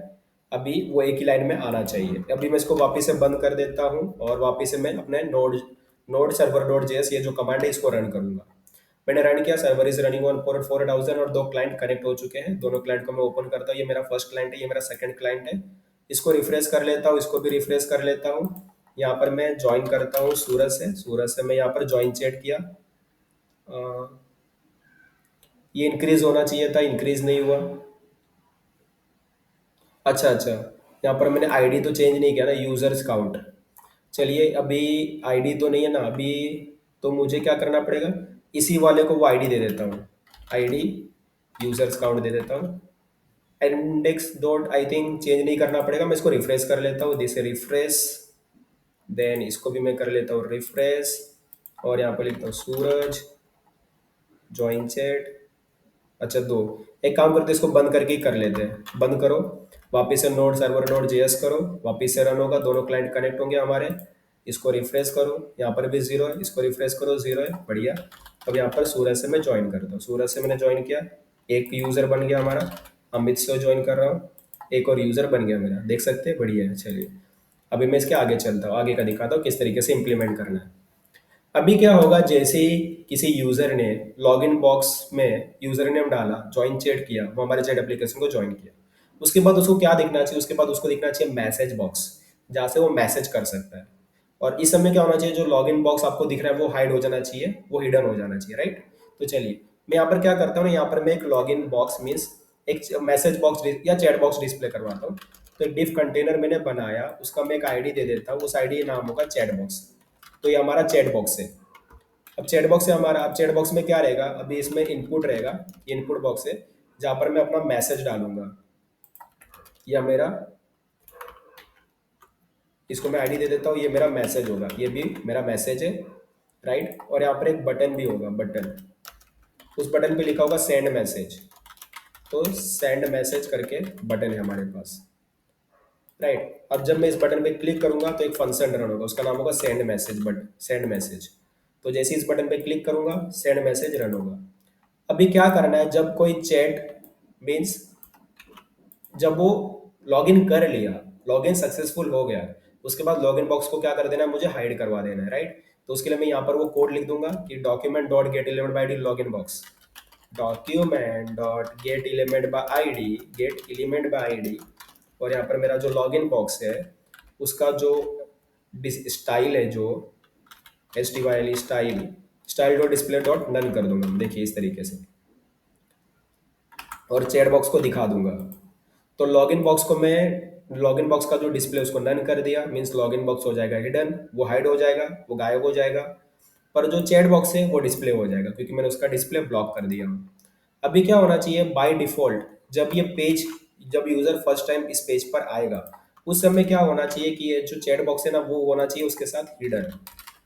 अभी वो एक ही लाइन में आना चाहिए। अभी मैं इसको वापस से बंद कर देता हूँ और वापस से मैं अपने node node server dot JS ये जो कमांड है इसको रन करूंगा। मैंने रन किया, server is running on port 4000 और दो क्लाइंट कनेक्ट हो चुके हैं। दोनों क्लाइंट को मैं ओपन करता हूँ, ये मेरा फर्स्ट क्लाइंट है, ये मेरा सेकंड क्लाइंट है। इसको रिफ्रेश कर लेता हूँ, इसको भी रिफ्रेश कर लेता हूँ। यहाँ पर मैं ज्वाइन करता हूँ सूरज से मैं यहाँ पर ज्वाइन चैट किया। अ, ये इंक्रीज होना चाहिए था, इंक्रीज नहीं हुआ। अच्छा अच्छा, यहाँ पर मैंने आईडी तो चेंज नहीं किया ना, यूजर्स काउंट। चलिए अभी आईडी तो नहीं है ना अभी, तो मुझे क्या करना पड़ेगा, इसी वाले को वो आईडी दे देता हूँ। आईडी यूजर्स काउंट दे देता हूँ। Index dot I think change नहीं करना पड़ेगा, मैं इसको रिफ्रेश कर लेता हूँ, दिस रिफ्रेश। देन इसको भी मैं कर लेता हूँ रिफ्रेश और यहाँ पर लिखता हूँ सूरज ज्वाइन चैट। अच्छा दो, एक काम करते हैं इसको बंद करके ही कर लेते हैं। बंद करो, वापस से नोड सर्वर नोड जेएस करो, वापस से रन होगा, दोनों क्लाइंट कनेक्ट होंगे हमारे। इसको रिफ्रेश करो, यहाँ पर भी जीरो है, इसको रिफ्रेश करो, जीरो है, बढ़िया। अब यहाँ पर सूरज से मैं ज्वाइन करता हूँ, सूरज से मैंने ज्वाइन किया, एक यूजर बन गया हमारा। अमित से ज्वाइन कर रहा हूँ, एक और यूजर बन गया मेरा, देख सकते हैं, बढ़िया है। चलिए अभी मैं इसके आगे चलता हूँ, आगे का दिखाता हूँ किस तरीके से इम्प्लीमेंट करना है। अभी क्या होगा, जैसे ही किसी यूजर ने लॉगिन बॉक्स में यूजर नेम डाला, ज्वाइन चैट किया, वो हमारे चैट एप्लीकेशन को ज्वाइन किया, उसके बाद उसको क्या दिखना चाहिए, उसके बाद उसको दिखना चाहिए मैसेज बॉक्स, जहाँ से वो मैसेज कर सकता है। और इस समय क्या होना चाहिए, जो लॉगिन बॉक्स आपको दिख रहा है वो हाइड हो जाना चाहिए, वो हिडन हो जाना चाहिए, राइट। तो चलिए मैं यहाँ पर क्या करता हूँ ना, यहाँ पर मैं एक लॉगिन बॉक्स मीन्स एक मैसेज बॉक्स या चैट बॉक्स डिस्प्ले करवाता हूँ। तो एक डिफ कंटेनर मैंने बनाया, उसका मैं एक आईडी दे देता हूँ, उस आईडी नाम होगा चैट बॉक्स। तो ये हमारा चैट बॉक्स है। अब चैट बॉक्स से हमारा, अब चैट बॉक्स में क्या रहेगा, अभी इसमें इनपुट रहेगा, इनपुट बॉक्स है जहाँ पर मैं अपना मैसेज डालूंगा, या मेरा, इसको मैं आईडी दे देता हूँ, ये मेरा मैसेज होगा, ये भी मेरा मैसेज है, राइट। और यहाँ पर एक बटन भी होगा, बटन, उस बटन पे लिखा होगा सेंड मैसेज। तो सेंड मैसेज करके बटन है हमारे पास, राइट। अब जब मैं इस बटन पे क्लिक करूंगा तो एक फंक्शन रन होगा, उसका नाम होगा send message, but send message. तो जैसे ही इस बटन पे क्लिक करूंगा सेंड मैसेज रन होगा। अभी क्या करना है, जब कोई चैट मीन्स जब वो लॉगिन कर लिया, लॉगिन सक्सेसफुल हो गया, उसके बाद लॉगिन बॉक्स को क्या कर देना है, मुझे हाइड करवा देना है, राइट। तो उसके लिए मैं यहाँ पर वो कोड लिख दूंगा कि document dot get element by D login box, document dot get element by I D, gate element by I D. और यहाँ पर मेरा जो लॉगिन बॉक्स है उसका जो स्टाइल है, जो S T Y L style, style dot display dot none कर दूंगा, देखिए इस तरीके से, और चैट बॉक्स को दिखा दूंगा। तो लॉगिन बॉक्स को मैं, लॉगिन बॉक्स का जो डिस्प्ले उसको नन कर दिया, मीन्स लॉगिन बॉक्स हो जाएगा हिडन, वो हाइड हो जाएगा, वो गायब हो जाएगा। पर जो चैट बॉक्स है वो डिस्प्ले हो जाएगा क्योंकि मैंने उसका डिस्प्ले ब्लॉक कर दिया। अभी क्या होना चाहिए, बाय डिफॉल्ट जब ये पेज, जब यूजर फर्स्ट टाइम इस पेज पर आएगा उस समय क्या होना चाहिए कि ये जो चैट बॉक्स है ना वो होना चाहिए उसके साथ हिडन।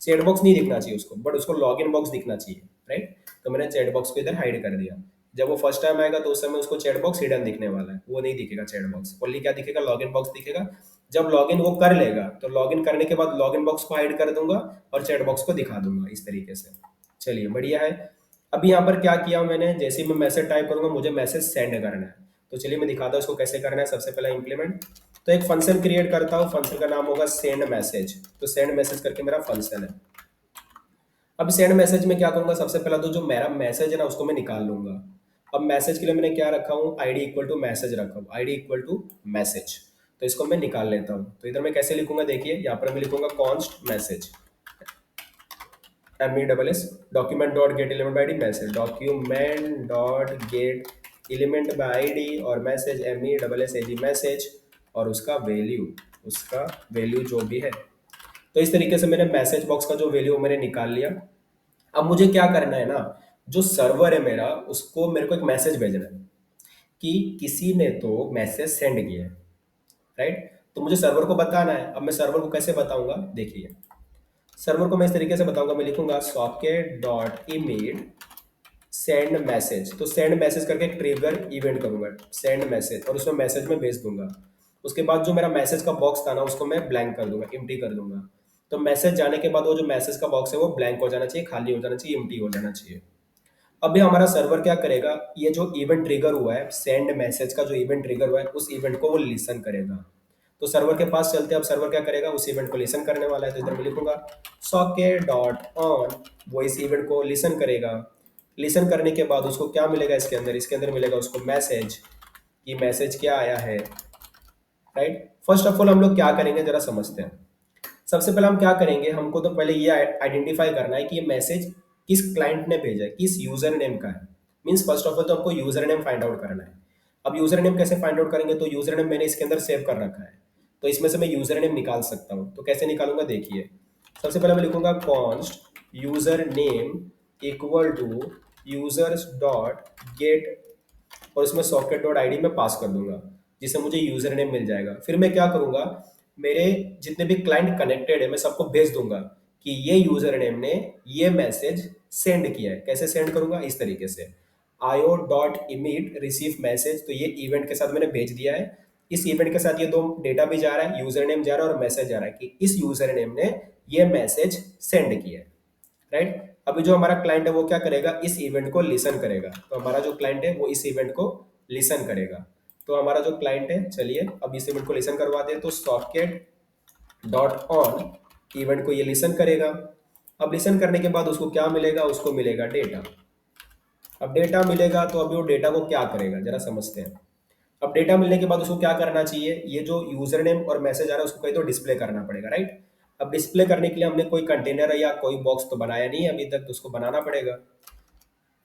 चैट बॉक्स नहीं दिखना चाहिए उसको, बट उसको लॉगिन बॉक्स दिखना चाहिए, राइट। तो मैंने चैट बॉक्स को इधर हाइड कर दिया। जब वो फर्स्ट टाइम आएगा तो उस समय उसको चैट बॉक्स हिडन दिखने वाला है, वो नहीं दिखेगा चैट बॉक्स, ओनली क्या दिखेगा, लॉगिन बॉक्स दिखेगा। जब लॉगिन वो कर लेगा तो लॉगिन करने के बाद लॉगिन बॉक्स को हाइड कर दूंगा और चैट बॉक्स को दिखा दूंगा इस तरीके से। चलिए बढ़िया है। अभी यहाँ पर क्या किया मैंने, जैसे ही मैं मैसेज टाइप करूंगा मुझे मैसेज सेंड करना है। तो चलिए मैं दिखाता हूँ इसको कैसे करना है। सबसे पहले इम्प्लीमेंट, तो एक फंक्शन क्रिएट करता हूँ, फंक्शन का नाम होगा सेंड मैसेज। तो सेंड मैसेज करके मेरा फंक्शन है। अब सेंड मैसेज में क्या करूंगा, सबसे पहला तो जो मेरा मैसेज है ना उसको मैं निकाल लूंगा। अब मैसेज के लिए मैंने क्या रखा हूँ, आईडी इक्वल टू मैसेज रखा हूँ, आईडी इक्वल टू मैसेज। तो इसको मैं निकाल लेता हूँ। तो इधर मैं कैसे लिखूंगा, देखिए यहाँ पर मैं लिखूंगा const message, MESS document dot get element by D message, document dot get element by D और मैसेज MESS मैसेज, और उसका वैल्यू, उसका वैल्यू जो भी है। तो इस तरीके से मैंने मैसेज बॉक्स का जो वैल्यू मैंने निकाल लिया। अब मुझे क्या करना है ना, जो सर्वर है मेरा उसको मेरे को एक मैसेज भेजना है कि किसी ने तो मैसेज सेंड किया है, राइट। तो मुझे सर्वर को बताना है। अब मैं सर्वर को कैसे बताऊंगा, देखिए सर्वर को मैं इस तरीके से बताऊंगा, मैं लिखूंगा socket dot image send message. तो सेंड मैसेज करके एक ट्रिगर इवेंट करूंगा, सेंड मैसेज, और उसमें मैसेज में भेज दूंगा। उसके बाद जो मेरा मैसेज का बॉक्स था ना उसको मैं ब्लैंक कर दूंगा, एम्प्टी कर दूंगा। तो मैसेज जाने के बाद वो जो मैसेज का बॉक्स है वो ब्लैंक हो जाना चाहिए, खाली हो जाना चाहिए, एम्प्टी हो जाना चाहिए। अभी हमारा सर्वर क्या करेगा, ये जो इवेंट ट्रिगर हुआ है, सेंड मैसेज का जो इवेंट ट्रिगर हुआ है, उस इवेंट को वो लिसन करेगा। तो सर्वर के पास चलते हैं, अब सर्वर क्या करेगा, उस इवेंट को लिसन करने वाला है, तो इधर मैं लिखूंगा सॉकेट डॉट ऑन, वो इस इवेंट को लिसन करेगा। लिसन करने के बाद उसको क्या मिलेगा, इसके अंदर मिलेगा उसको मैसेज, कि मैसेज क्या आया है। राइट, फर्स्ट ऑफ ऑल हम लोग क्या करेंगे जरा समझते हैं। सबसे पहले हम क्या करेंगे, हमको तो पहले ये आइडेंटिफाई करना है कि ये मैसेज किस क्लाइंट ने भेजा है, किस यूजर नेम का है। मीन्स फर्स्ट ऑफ ऑल तो हमको यूजर नेम फाइंड आउट करना है। अब यूजर नेम कैसे फाइंड आउट करेंगे, तो यूजर नेम मैंने इसके अंदर सेव कर रखा है, तो इसमें से मैं यूजर नेम निकाल सकता हूँ। तो कैसे निकालूंगा, देखिए। सबसे पहले मैं लिखूंगा const user name equal to users dot get, और इसमें सॉकेट डॉट आईडी में पास कर दूंगा, जिससे मुझे यूजर नेम मिल जाएगा। फिर मैं क्या करूंगा, मेरे जितने भी क्लाइंट कनेक्टेड है मैं सबको भेज दूंगा कि ये यूजर नेम ने ये मैसेज सेंड किया है। कैसे सेंड करूंगा, इस तरीके से आयो डॉट इमीट रिसीव मैसेज, तो ये इवेंट के साथ मैंने भेज दिया है। इस इवेंट के साथ ये दो डेटा भी जा रहा है, यूजर नेम जा रहा है और मैसेज जा रहा है कि इस यूजर नेम ने ये मैसेज सेंड किया है। राइट, अभी जो हमारा क्लाइंट है वो क्या करेगा, इस इवेंट को लिसन करेगा। तो हमारा जो क्लाइंट है वो इस इवेंट को लिसन करेगा। तो हमारा जो क्लाइंट है, चलिए अब इस इवेंट को लिसन करवा दे, तो सॉकेट डॉट ऑन इवेंट को ये लिसन करेगा। अब लिसन करने के बाद उसको क्या मिलेगा, उसको मिलेगा डेटा। अब डेटा मिलेगा तो अभी वो डेटा को क्या करेगा जरा समझते हैं। अब डेटा मिलने के बाद उसको क्या करना चाहिए, ये जो यूजर नेम और मैसेज आ रहा है उसको कहीं तो डिस्प्ले करना पड़ेगा। राइट, अब डिस्प्ले करने के लिए हमने कोई कंटेनर या कोई बॉक्स तो बनाया नहीं है अभी तक, तो उसको बनाना पड़ेगा।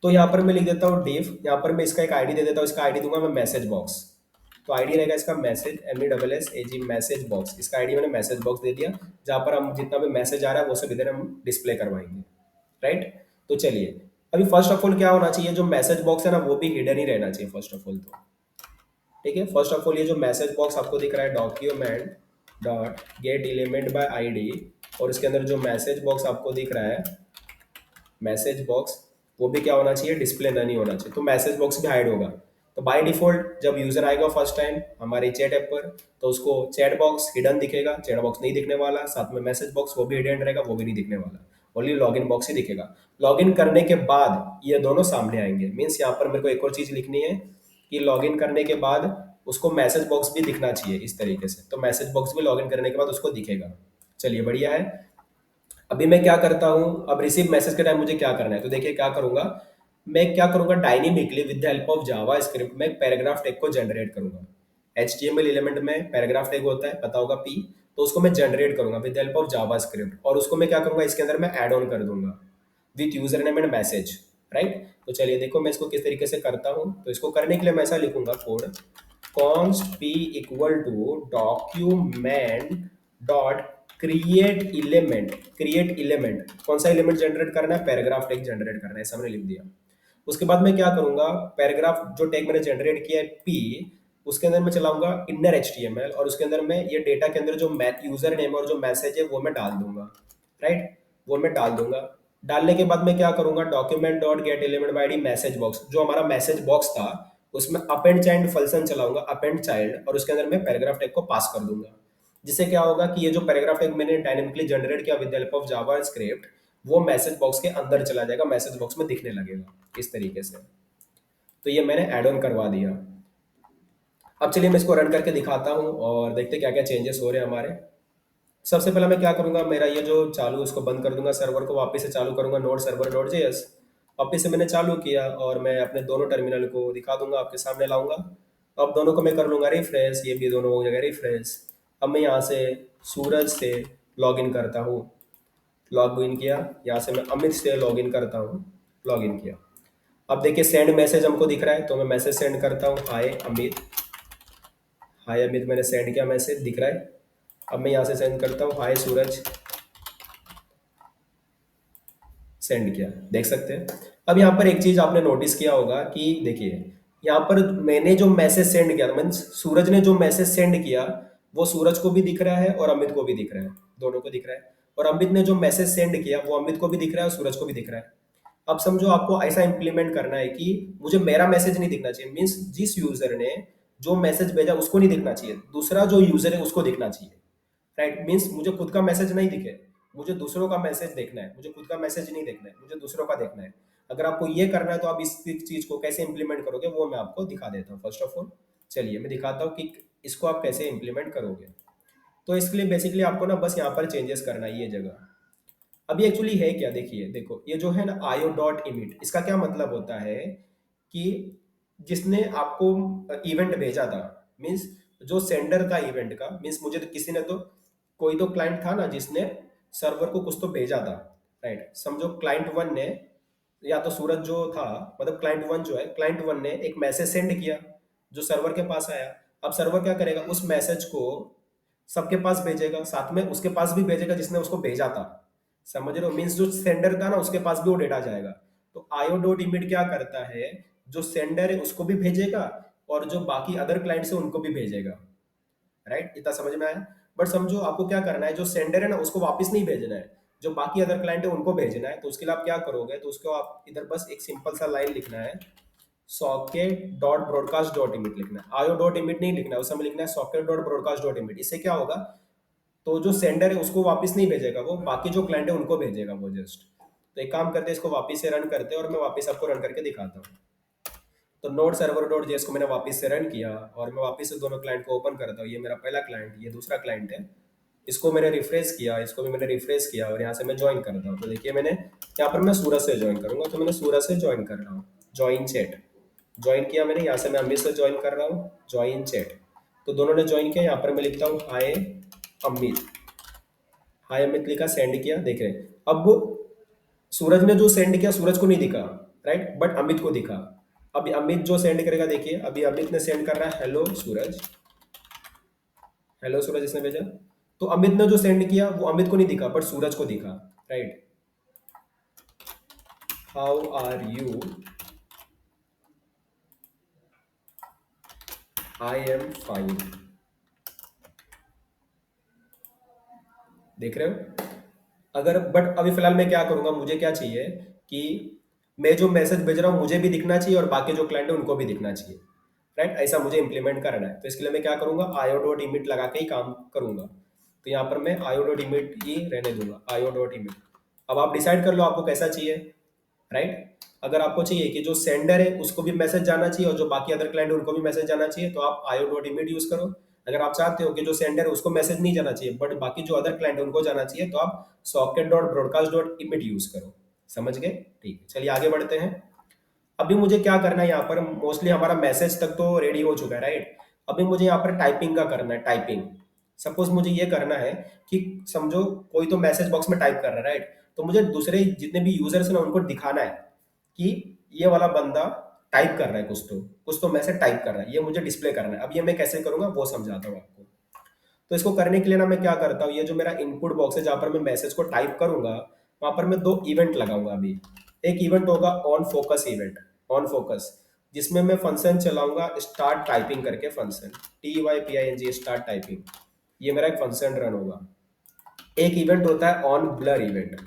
तो यहाँ पर मैं लिख देता हूँ डिव, यहाँ पर मैं इसका एक आईडी दे देता हूँ, इसका आईडी दूंगा मैं मैसेज बॉक्स। तो आईडी रहेगा इसका मैसेज, MESSAG मैसेज बॉक्स, इसका आईडी मैंने मैसेज बॉक्स दे दिया, जहाँ पर हम जितना भी मैसेज आ रहा है वो सब इधर हम डिस्प्ले करवाएंगे। राइट, तो चलिए अभी फर्स्ट ऑफ ऑल क्या होना चाहिए, जो मैसेज बॉक्स है ना वो भी हिडन ही रहना चाहिए फर्स्ट ऑफ ऑल। तो ठीक है, फर्स्ट ऑफ ऑल ये जो मैसेज बॉक्स आपको दिख रहा है document dot get element by ID, और इसके अंदर जो मैसेज बॉक्स आपको दिख रहा है मैसेज बॉक्स, वो भी क्या होना चाहिए, डिस्प्ले नहीं होना चाहिए। तो मैसेज बॉक्स भी हाइड होगा। तो बाय डिफॉल्ट जब यूजर आएगा फर्स्ट टाइम हमारे चैट ऐप पर, तो उसको चैट बॉक्स हिडन दिखेगा, चैट बॉक्स नहीं दिखने वाला। साथ में मैसेज बॉक्स वो भी हिडन रहेगा, वो भी नहीं दिखने वाला, ओनली लॉगिन बॉक्स ही दिखेगा। लॉगिन करने के बाद ये दोनों सामने आएंगे। मीन्स यहाँ पर मेरे को एक और चीज लिखनी है कि लॉगिन करने के बाद उसको मैसेज बॉक्स भी दिखना चाहिए इस तरीके से। तो मैसेज बॉक्स भी लॉगिन करने के बाद उसको दिखेगा। चलिए बढ़िया है। अभी मैं क्या करता हूँ, अब रिसीव मैसेज के टाइम मुझे क्या करना है, तो देखिए क्या करूंगा, मैं क्या करूंगा, dynamically with the help of Java script में पैराग्राफ टैग को जनरेट करूंगा। HTML एलिमेंट में पैराग्राफ टैग होता है, पता होगा P, तो उसको मैं जनरेट करूंगा with help of Java script, और उसको मैं क्या करूंगा, इसके अंदर मैं ऐड ऑन कर दूंगा with user name and message. Right, तो चलिए देखो मैं इसको किस तरीके से करता हूँ। तो इसको करने के लिए मैं ऐसा लिखूंगा code, const p equal to document dot create element, कौन सा एलिमेंट जनरेट करना है, पैराग्राफ टैग जनरेट करना है, ऐसा मैंने लिख दिया। उसके बाद मैं क्या करूंगा, पैराग्राफ जो टैग मैंने जनरेट किया है p, उसके अंदर मैं चलाऊंगा इनर HTML, और उसके अंदर मैं ये डेटा के अंदर जो यूजर नेम और जो मैसेज है वो मैं डाल दूंगा। राइट, वो मैं डाल दूंगा। डालने के बाद मैं क्या करूंगा, document dot get element by D message box, जो हमारा मैसेज बॉक्स था उसमें अपेंड चाइल्ड फंक्शन चलाऊंगा, अपेंड चाइल्ड, और उसके अंदर मैं पैराग्राफ टैग को पास कर दूंगा। जिससे क्या होगा कि ये जो पैराग्राफ टैग मैंने डायनेमिकली जनरेट किया with help of Java script, वो मैसेज बॉक्स के अंदर चला जाएगा, मैसेज बॉक्स में दिखने लगेगा इस तरीके से। तो ये मैंने ऐड ऑन करवा दिया। अब चलिए मैं इसको रन करके दिखाता हूँ और देखते क्या क्या चेंजेस हो रहे हैं हमारे। सबसे पहले मैं क्या करूंगा, मेरा ये जो चालू उसको बंद कर दूंगा, सर्वर को वापस से चालू करूंगा, नोड सर्वर डॉट जेएस वापस से मैंने चालू किया, और मैं अपने दोनों टर्मिनल को दिखा दूंगा, आपके सामने लाऊंगा। अब दोनों को मैं कर लूंगा रिफ्रेश, ये भी दोनों हो जाएगा रिफ्रेश। अब मैं यहाँ से सूरज से लॉग इन करता हूँ, लॉग इन किया, यहाँ से मैं अमित से लॉग इन करता हूँ, लॉग इन किया। अब देखिए सेंड मैसेज हमको दिख रहा है, तो मैं मैसेज सेंड करता हूँ, हाय अमित, हाय अमित मैंने सेंड किया, मैसेज दिख रहा है। अब मैं यहाँ से सेंड करता हूँ, हाय सूरज, सेंड किया, देख सकते हैं। अब यहाँ पर एक चीज आपने नोटिस किया होगा कि देखिए यहाँ पर मैंने जो मैसेज सेंड किया, मीन्स सूरज ने जो मैसेज सेंड किया वो सूरज को भी दिख रहा है और अमित को भी दिख रहा है, दोनों को दिख रहा है। और अमित ने जो मैसेज सेंड किया वो अमित को भी दिख रहा है और सूरज को भी दिख रहा है। अब समझो आपको ऐसा इंप्लीमेंट करना है कि मुझे मेरा मैसेज नहीं दिखना चाहिए, मीन्स जिस यूजर ने जो मैसेज भेजा उसको नहीं दिखना चाहिए, दूसरा जो यूजर है उसको दिखना चाहिए। राइट, मीन्स मुझे खुद का मैसेज नहीं दिखे, मुझे दूसरों का मैसेज देखना है, मुझे खुद का मैसेज नहीं देखना है, मुझे दूसरों का देखना है। अगर आपको ये करना है तो आप इस चीज को कैसे इंप्लीमेंट करोगे वो मैं आपको दिखा देता हूँ फर्स्ट ऑफ ऑल। चलिए मैं दिखाता हूँ कि इसको आप कैसे इंप्लीमेंट करोगे। तो इसके लिए बेसिकली आपको ना बस यहाँ पर चेंजेस करना है ये जगह। अभी एक्चुअली है क्या, देखिए देखो ये जो है ना आयो डॉट इमिट, इसका क्या मतलब होता है कि जिसने आपको इवेंट भेजा था, मीन्स जो सेंडर था इवेंट का, मीन्स मुझे तो किसी ने तो, कोई तो क्लाइंट था ना जिसने सर्वर को कुछ तो भेजा था, राइट। समझो क्लाइंट वन ने, या तो सूरज जो था, मतलब क्लाइंट वन जो है, क्लाइंट वन ने एक मैसेज सेंड किया जो सर्वर के पास आया। अब सर्वर क्या करेगा, उस मैसेज को सबके पास भेजेगा, साथ में उसके पास भी भेजेगा जिसने उसको भेजा था। समझ रहे हो, मीन्स जो सेंडर था ना उसके पास भी वो डेटा जाएगा। तो आयो डॉट इमिट क्या करता है, जो सेंडर है उसको भी भेजेगा और जो बाकी अदर क्लाइंट्स है उनको भी भेजेगा, राइट। इतना समझ में आया। बट समझो आपको क्या करना है, जो सेंडर है ना उसको वापस नहीं भेजना है, जो बाकी अदर क्लाइंट है उनको भेजना है। तो उसके लिए आप क्या करोगे, तो उसको आप इधर बस एक सिंपल सा लाइन लिखना है, socket dot broadcast dot emit लिखना है, आयो डॉट इमिट नहीं लिखना है, उस समय लिखना है socket dot broadcast dot emit. इससे क्या होगा, तो जो सेंडर है उसको वापस नहीं भेजेगा, वो बाकी जो क्लाइंट है उनको भेजेगा वो जस्ट। तो एक काम करते हैं, इसको वापस से रन करते हैं और मैं वापस आपको रन करके दिखाता हूँ। तो नोड सर्वर डॉट जेएस को मैंने वापस से रन किया और मैं वापस से दोनों क्लाइंट को ओपन करता हूँ। ये मेरा पहला क्लाइंट, ये दूसरा क्लाइंट है। इसको मैंने रिफ्रेश किया, इसको भी मैंने रिफ्रेश किया और यहाँ से मैं ज्वाइन करता हूँ। तो देखिए मैंने यहाँ पर मैं सूरज से ज्वाइन करूंगा, तो मैंने सूरज से ज्वाइन कर रहा हूँ, ज्वाइन चैट ज्वाइन किया मैंने। यहाँ से मैं अमित से ज्वाइन कर रहा हूँ, ज्वाइन चैट। तो दोनों ने ज्वाइन किया। यहाँ पर मैं लिखता हूँ हाय अमित, हाय अमित लिखा, सेंड किया, देख रहे हैं। अब सूरज ने जो सेंड किया सूरज को नहीं दिखा, राइट, बट अमित को दिखा। अभी अमित जो सेंड करेगा, देखिए अभी अमित ने सेंड कर रहा है हेलो सूरज, हेलो सूरज इसने भेजा। तो अमित ने जो सेंड किया वो अमित को नहीं दिखा बट सूरज को दिखा, right. How are you, I am fine, देख रहे हो। अगर बट अभी फिलहाल मैं क्या करूंगा, मुझे क्या चाहिए कि मैं जो मैसेज भेज रहा हूँ मुझे भी दिखना चाहिए और बाकी जो क्लाइंट है उनको भी दिखना चाहिए, राइट। ऐसा मुझे इंप्लीमेंट करना है। तो इसके लिए मैं क्या करूंगा, आयो डॉट इमिट लगा के ही काम करूंगा। तो यहाँ पर मैं आयो डॉट इमिट ही रहने दूंगा, आयो डॉट इमिट। अब आप डिसाइड कर लो आपको कैसा चाहिए, राइट। अगर आपको चाहिए कि जो सेंडर है उसको भी मैसेज जाना चाहिए और जो बाकी अदर क्लाइंट है उनको भी मैसेज जाना चाहिए, तो आप आयो डॉट इमिट यूज करो। अगर आप चाहते हो कि जो सेंडर है उसको मैसेज नहीं जाना चाहिए बट बाकी जो अदर क्लाइंट है उनको जाना चाहिए, तो आप socket dot broadcast dot emit use करो। समझ गए, ठीक है। चलिए आगे बढ़ते हैं। अभी मुझे क्या करना है, यहाँ पर मोस्टली हमारा मैसेज तक तो रेडी हो चुका है, राइट। अभी मुझे यहाँ पर टाइपिंग का करना है, टाइपिंग। सपोज मुझे ये करना है कि समझो कोई तो मैसेज बॉक्स में टाइप कर रहा है, राइट। तो मुझे दूसरे जितने भी यूजर्स हैं ना उनको दिखाना है कि ये वाला बंदा टाइप कर रहा है, कुछ तो मैसेज टाइप कर रहा है, ये मुझे डिस्प्ले करना है। अब ये मैं कैसे करूंगा वो समझाता हूँ आपको। तो इसको करने के लिए ना मैं क्या करता हूँ, ये जो मेरा इनपुट बॉक्स है जहाँ पर मैं मैसेज को टाइप करूंगा, वहां पर मैं दो इवेंट लगाऊंगा अभी। एक इवेंट होगा on focus event, on focus, जिसमें मैं फंक्शन चलाऊंगा स्टार्ट टाइपिंग करके, फंक्शन TYPING स्टार्ट टाइपिंग, ये मेरा एक फंक्शन रन होगा। एक इवेंट होता है on blur event,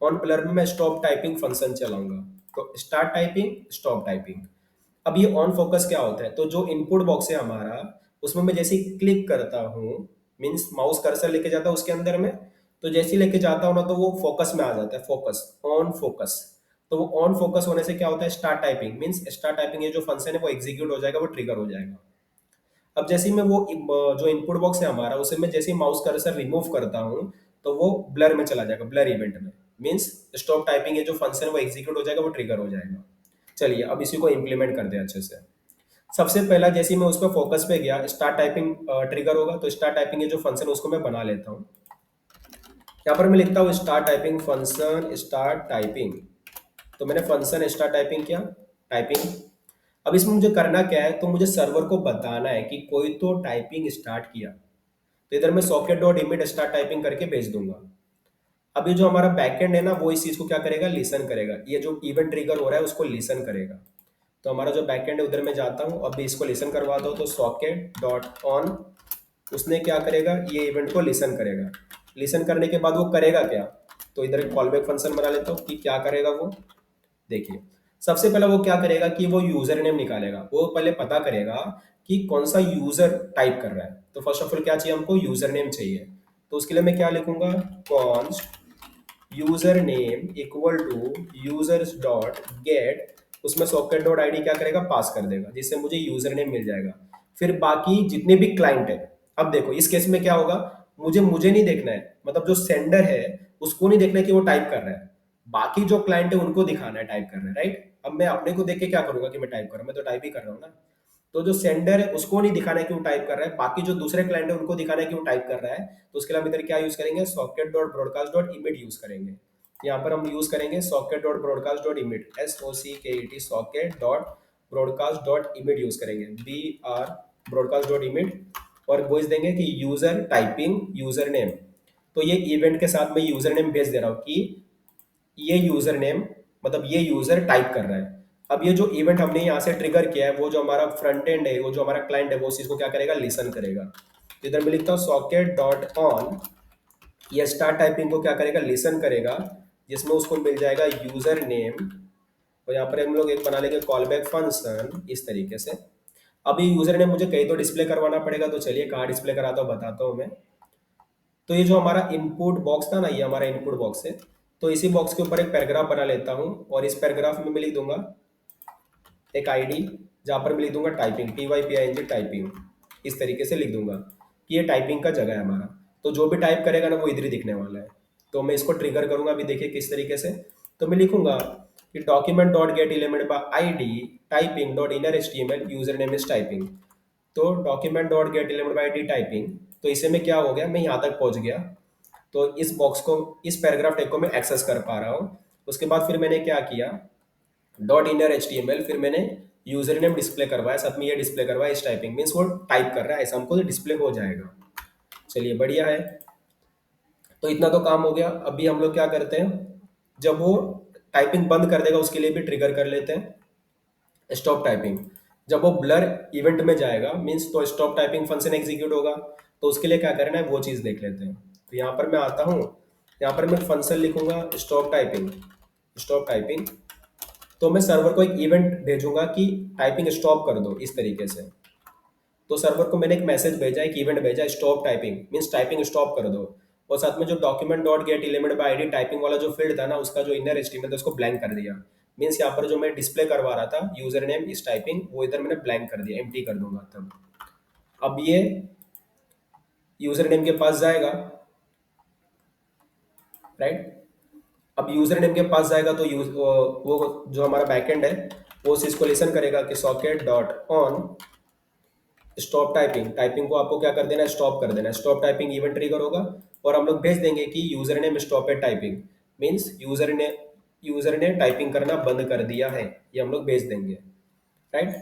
on blur में मैं स्टॉप टाइपिंग फंक्शन चलाऊंगा। तो स्टार्ट टाइपिंग, स्टॉप टाइपिंग। अब ये ऑन फोकस क्या होता है, तो जो इनपुट बॉक्स है हमारा, उसमें मैं जैसे ही क्लिक करता हूँ, मीन्स माउस कर्सर लेके जाता हूँ उसके अंदर में, तो जैसे ही लेके जाता हूँ ना तो वो फोकस में आ जाता है, फोकस, ऑन फोकस। तो वो ऑन फोकस होने से क्या होता है, start typing, means start typing ये जो फंक्शन है वो एग्जीक्यूट हो जाएगा, वो ट्रिगर हो जाएगा। अब जैसे ही मैं वो जो इनपुट बॉक्स है हमारा, उसे मैं जैसे ही माउस कर्सर रिमूव करता हूँ तो वो ब्लर में चला जाएगा, ब्लर इवेंट में। मीन्स स्टॉप टाइपिंग ये जो फंक्शन है वो एग्जीक्यूट हो जाएगा, वो ट्रिगर हो जाएगा। चलिए अब इसी को इंप्लीमेंट करते हैं अच्छे से। सबसे पहला जैसे ही मैं उस पर फोकस पे गया, स्टार्ट टाइपिंग ट्रिगर होगा, तो स्टार्ट टाइपिंग ये जो फंक्शन है उसको मैं बना लेता हूँ। यहाँ पर मैं लिखता हूँ start typing function start typing. तो मैंने फंक्शन स्टार्ट टाइपिंग किया, टाइपिंग। अब इसमें मुझे करना क्या है, तो मुझे सर्वर को बताना है कि कोई तो टाइपिंग स्टार्ट किया। तो इधर मैं socket dot emit start typing करके भेज दूंगा। अब ये जो हमारा बैकएंड है ना वो इस चीज को क्या करेगा, लिसन करेगा, ये जो इवेंट ट्रिगर हो रहा है उसको लिसन करेगा। तो हमारा जो बैकएंड है उधर मैं जाता हूँ, अभी इसको लिसन करवा दो, तो सॉकेट डॉट ऑन, उसने क्या करेगा, ये इवेंट को लिसन करेगा। लिसन करने के बाद वो करेगा क्या, तो इधर एक कॉलबैक फंक्शन बना लेता हूँ कि क्या करेगा वो। देखिए सबसे पहले वो क्या करेगा कि वो यूजर नेम निकालेगा, वो पहले पता करेगा कि कौन सा यूजर टाइप कर रहा है। तो फर्स्ट ऑफ ऑल क्या चाहिए हमको, यूजर नेम चाहिए। तो उसके लिए मैं क्या लिखूंगा, const user name equal to users dot get, उसमें सॉकेट डॉट आईडी क्या करेगा, पास कर देगा, जिससे मुझे यूजर नेम मिल जाएगा। फिर बाकी जितने भी क्लाइंट है, अब देखो इस केस में क्या होगा, मुझे मुझे नहीं देखना है, मतलब जो सेंडर है उसको नहीं देखना है कि वो टाइप कर रहा है, बाकी जो क्लाइंट है उनको दिखाना है टाइप कर रहा है, राइट। अब मैं अपने को देख के क्या करूंगा कि मैं टाइप कर रहा हूँ, मैं तो टाइप ही कर रहा हूँ ना। तो जो सेंडर है उसको नहीं दिखाना है कि वो टाइप कर रहा है, बाकी जो दूसरे क्लाइंट है उनको दिखाना है कि वो टाइप कर रहा है। तो उसके लिए हम इधर क्या यूज करेंगे, socket dot broadcast dot emit use करेंगे। यहाँ पर हम यूज करेंगे socket dot broadcast dot emit, SOCKET socket dot broadcast dot emit use करेंगे, BR ब्रॉडकास्ट डॉट इमिट। और वॉइस देंगे कि यूजर टाइपिंग यूजर नेम। तो ये इवेंट के साथ मैं यूजर नेम भेज दे रहा हूँ कि ये यूजर नेम, मतलब ये यूजर टाइप कर रहा है। अब ये जो इवेंट हमने यहाँ से ट्रिगर किया है, वो जो हमारा फ्रंट एंड है, वो जो हमारा क्लाइंट है, वो उस चीज को क्या करेगा, लिसन करेगा। तो इधर मैं लिखता हूँ सॉकेट डॉट ऑन, ये स्टार्ट टाइपिंग को क्या करेगा, लिसन करेगा, जिसमें उसको मिल जाएगा यूजर नेम। और यहाँ पर हम लोग एक बना लेंगे कॉल बैक फंक्शन इस तरीके से। अब ये यूजर नेम मुझे कहीं तो डिस्प्ले करवाना पड़ेगा, तो चलिए कहाँ डिस्प्ले कराता हूँ बताता हूँ मैं। तो ये जो हमारा इनपुट बॉक्स था ना, ये हमारा इनपुट बॉक्स है। तो इसी बॉक्स के ऊपर एक पैराग्राफ बना लेता हूँ, और इस पैराग्राफ में मैं लिख दूंगा एक आईडी, जहाँ पर मैं लिख दूंगा टाइपिंग, TYPING टाइपिंग, इस तरीके से लिख दूंगा कि ये टाइपिंग का जगह है हमारा। तो जो भी टाइप करेगा ना वो इधर ही दिखने वाला है। तो मैं इसको ट्रिगर करूंगा, अभी देखिए किस तरीके से। तो मैं लिखूंगा कि document dot get element by ID typing dot inner HTML user name is typing. तो document dot get element by ID typing, तो इसे में क्या हो गया, मैं यहाँ तक पहुँच गया। तो इस बॉक्स को, इस पैराग्राफ टैग को मैं एक्सेस कर पा रहा हूँ। उसके बाद फिर मैंने क्या किया, डॉट इनर HTML, फिर मैंने यूजर नेम डिस्प्ले करवाया, साथ में ये डिस्प्ले करवाया इस टाइपिंग, मीन्स वो टाइप कर रहा है ऐसा हमको डिस्प्ले हो जाएगा। चलिए बढ़िया है। तो इतना तो काम हो गया। अभी हम लोग क्या करते हैं, जब वो टाइपिंग बंद कर देगा उसके लिए भी ट्रिगर कर लेते हैं स्टॉप टाइपिंग। जब वो ब्लर इवेंट में जाएगा मीन्स तो स्टॉप टाइपिंग फंक्शन एग्जीक्यूट होगा। तो उसके लिए क्या करना है वो चीज़ देख लेते हैं। तो यहाँ पर मैं आता हूँ, यहाँ पर मैं फंक्शन लिखूंगा स्टॉप टाइपिंग, स्टॉप टाइपिंग। तो मैं सर्वर को एक इवेंट भेजूंगा कि टाइपिंग स्टॉप कर दो इस तरीके से। तो सर्वर को मैंने एक मैसेज भेजा, एक इवेंट भेजा stop typing, means typing stop कर दो। और साथ में जो document dot get element by ID typing वाला जो फील्ड था ना, उसका जो इनर एचटीएमएल था उसको ब्लैंक कर दिया। मीन्स यहाँ पर जो मैं डिस्प्ले करवा रहा था यूजर नेम इस टाइपिंग, वो इधर मैंने ब्लैंक कर दिया, एम्प्टी कर दूंगा तब। अब ये यूजर नेम के पास जाएगा, राइट। अब यूजर नेम के पास जाएगा तो वो जो हमारा बैकएंड है वो उस इसको लिसन करेगा कि socket dot on stop typing, typing को आपको क्या कर देना है, स्टॉप कर देना है। स्टॉप टाइपिंग इवेंट ट्रिगर होगा, और हम लोग भेज देंगे कि user name stop at typing, means user ने टाइपिंग करना बंद कर दिया है, ये हम लोग भेज देंगे, राइट।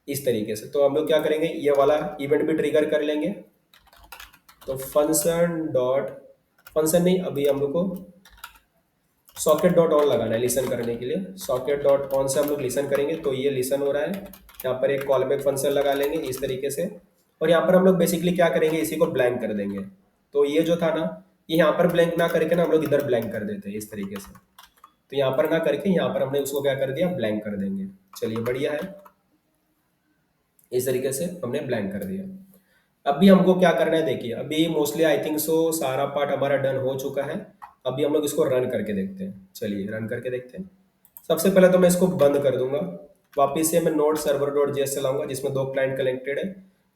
इस तरीके से तो हम लोग क्या करेंगे, ये वाला इवेंट भी ट्रिगर कर लेंगे। तो फंक्शन नहीं, अभी हम लोग को सॉकेट डॉट ऑन लगाना है लिसन करने के लिए। सॉकेट डॉट ऑन से हम लोग लिसन करेंगे, तो ये लिसन हो रहा है। यहाँ पर एक कॉल बैक फंक्शन लगा लेंगे इस तरीके से। और यहाँ पर हम लोग बेसिकली क्या करेंगे, इसी को ब्लैंक कर देंगे। तो ये जो था ना, ये यहाँ पर ब्लैंक ना करके ना हम लोग इधर ब्लैंक कर देते हैं इस तरीके से। तो यहाँ पर ना करके यहाँ पर हमने उसको क्या कर दिया, ब्लैंक कर देंगे। चलिए बढ़िया है, इस तरीके से हमने ब्लैंक कर दिया। अभी हमको क्या करना है, देखिए अभी मोस्टली आई थिंक सो सारा पार्ट हमारा डन हो चुका है। अभी हम लोग इसको रन करके देखते हैं, चलिए रन करके देखते हैं। सबसे पहले तो मैं इसको बंद कर दूंगा, वापिस से मैं नोड सर्वर डॉट जेएस चलाऊंगा जिसमें 2 क्लाइंट कनेक्टेड है।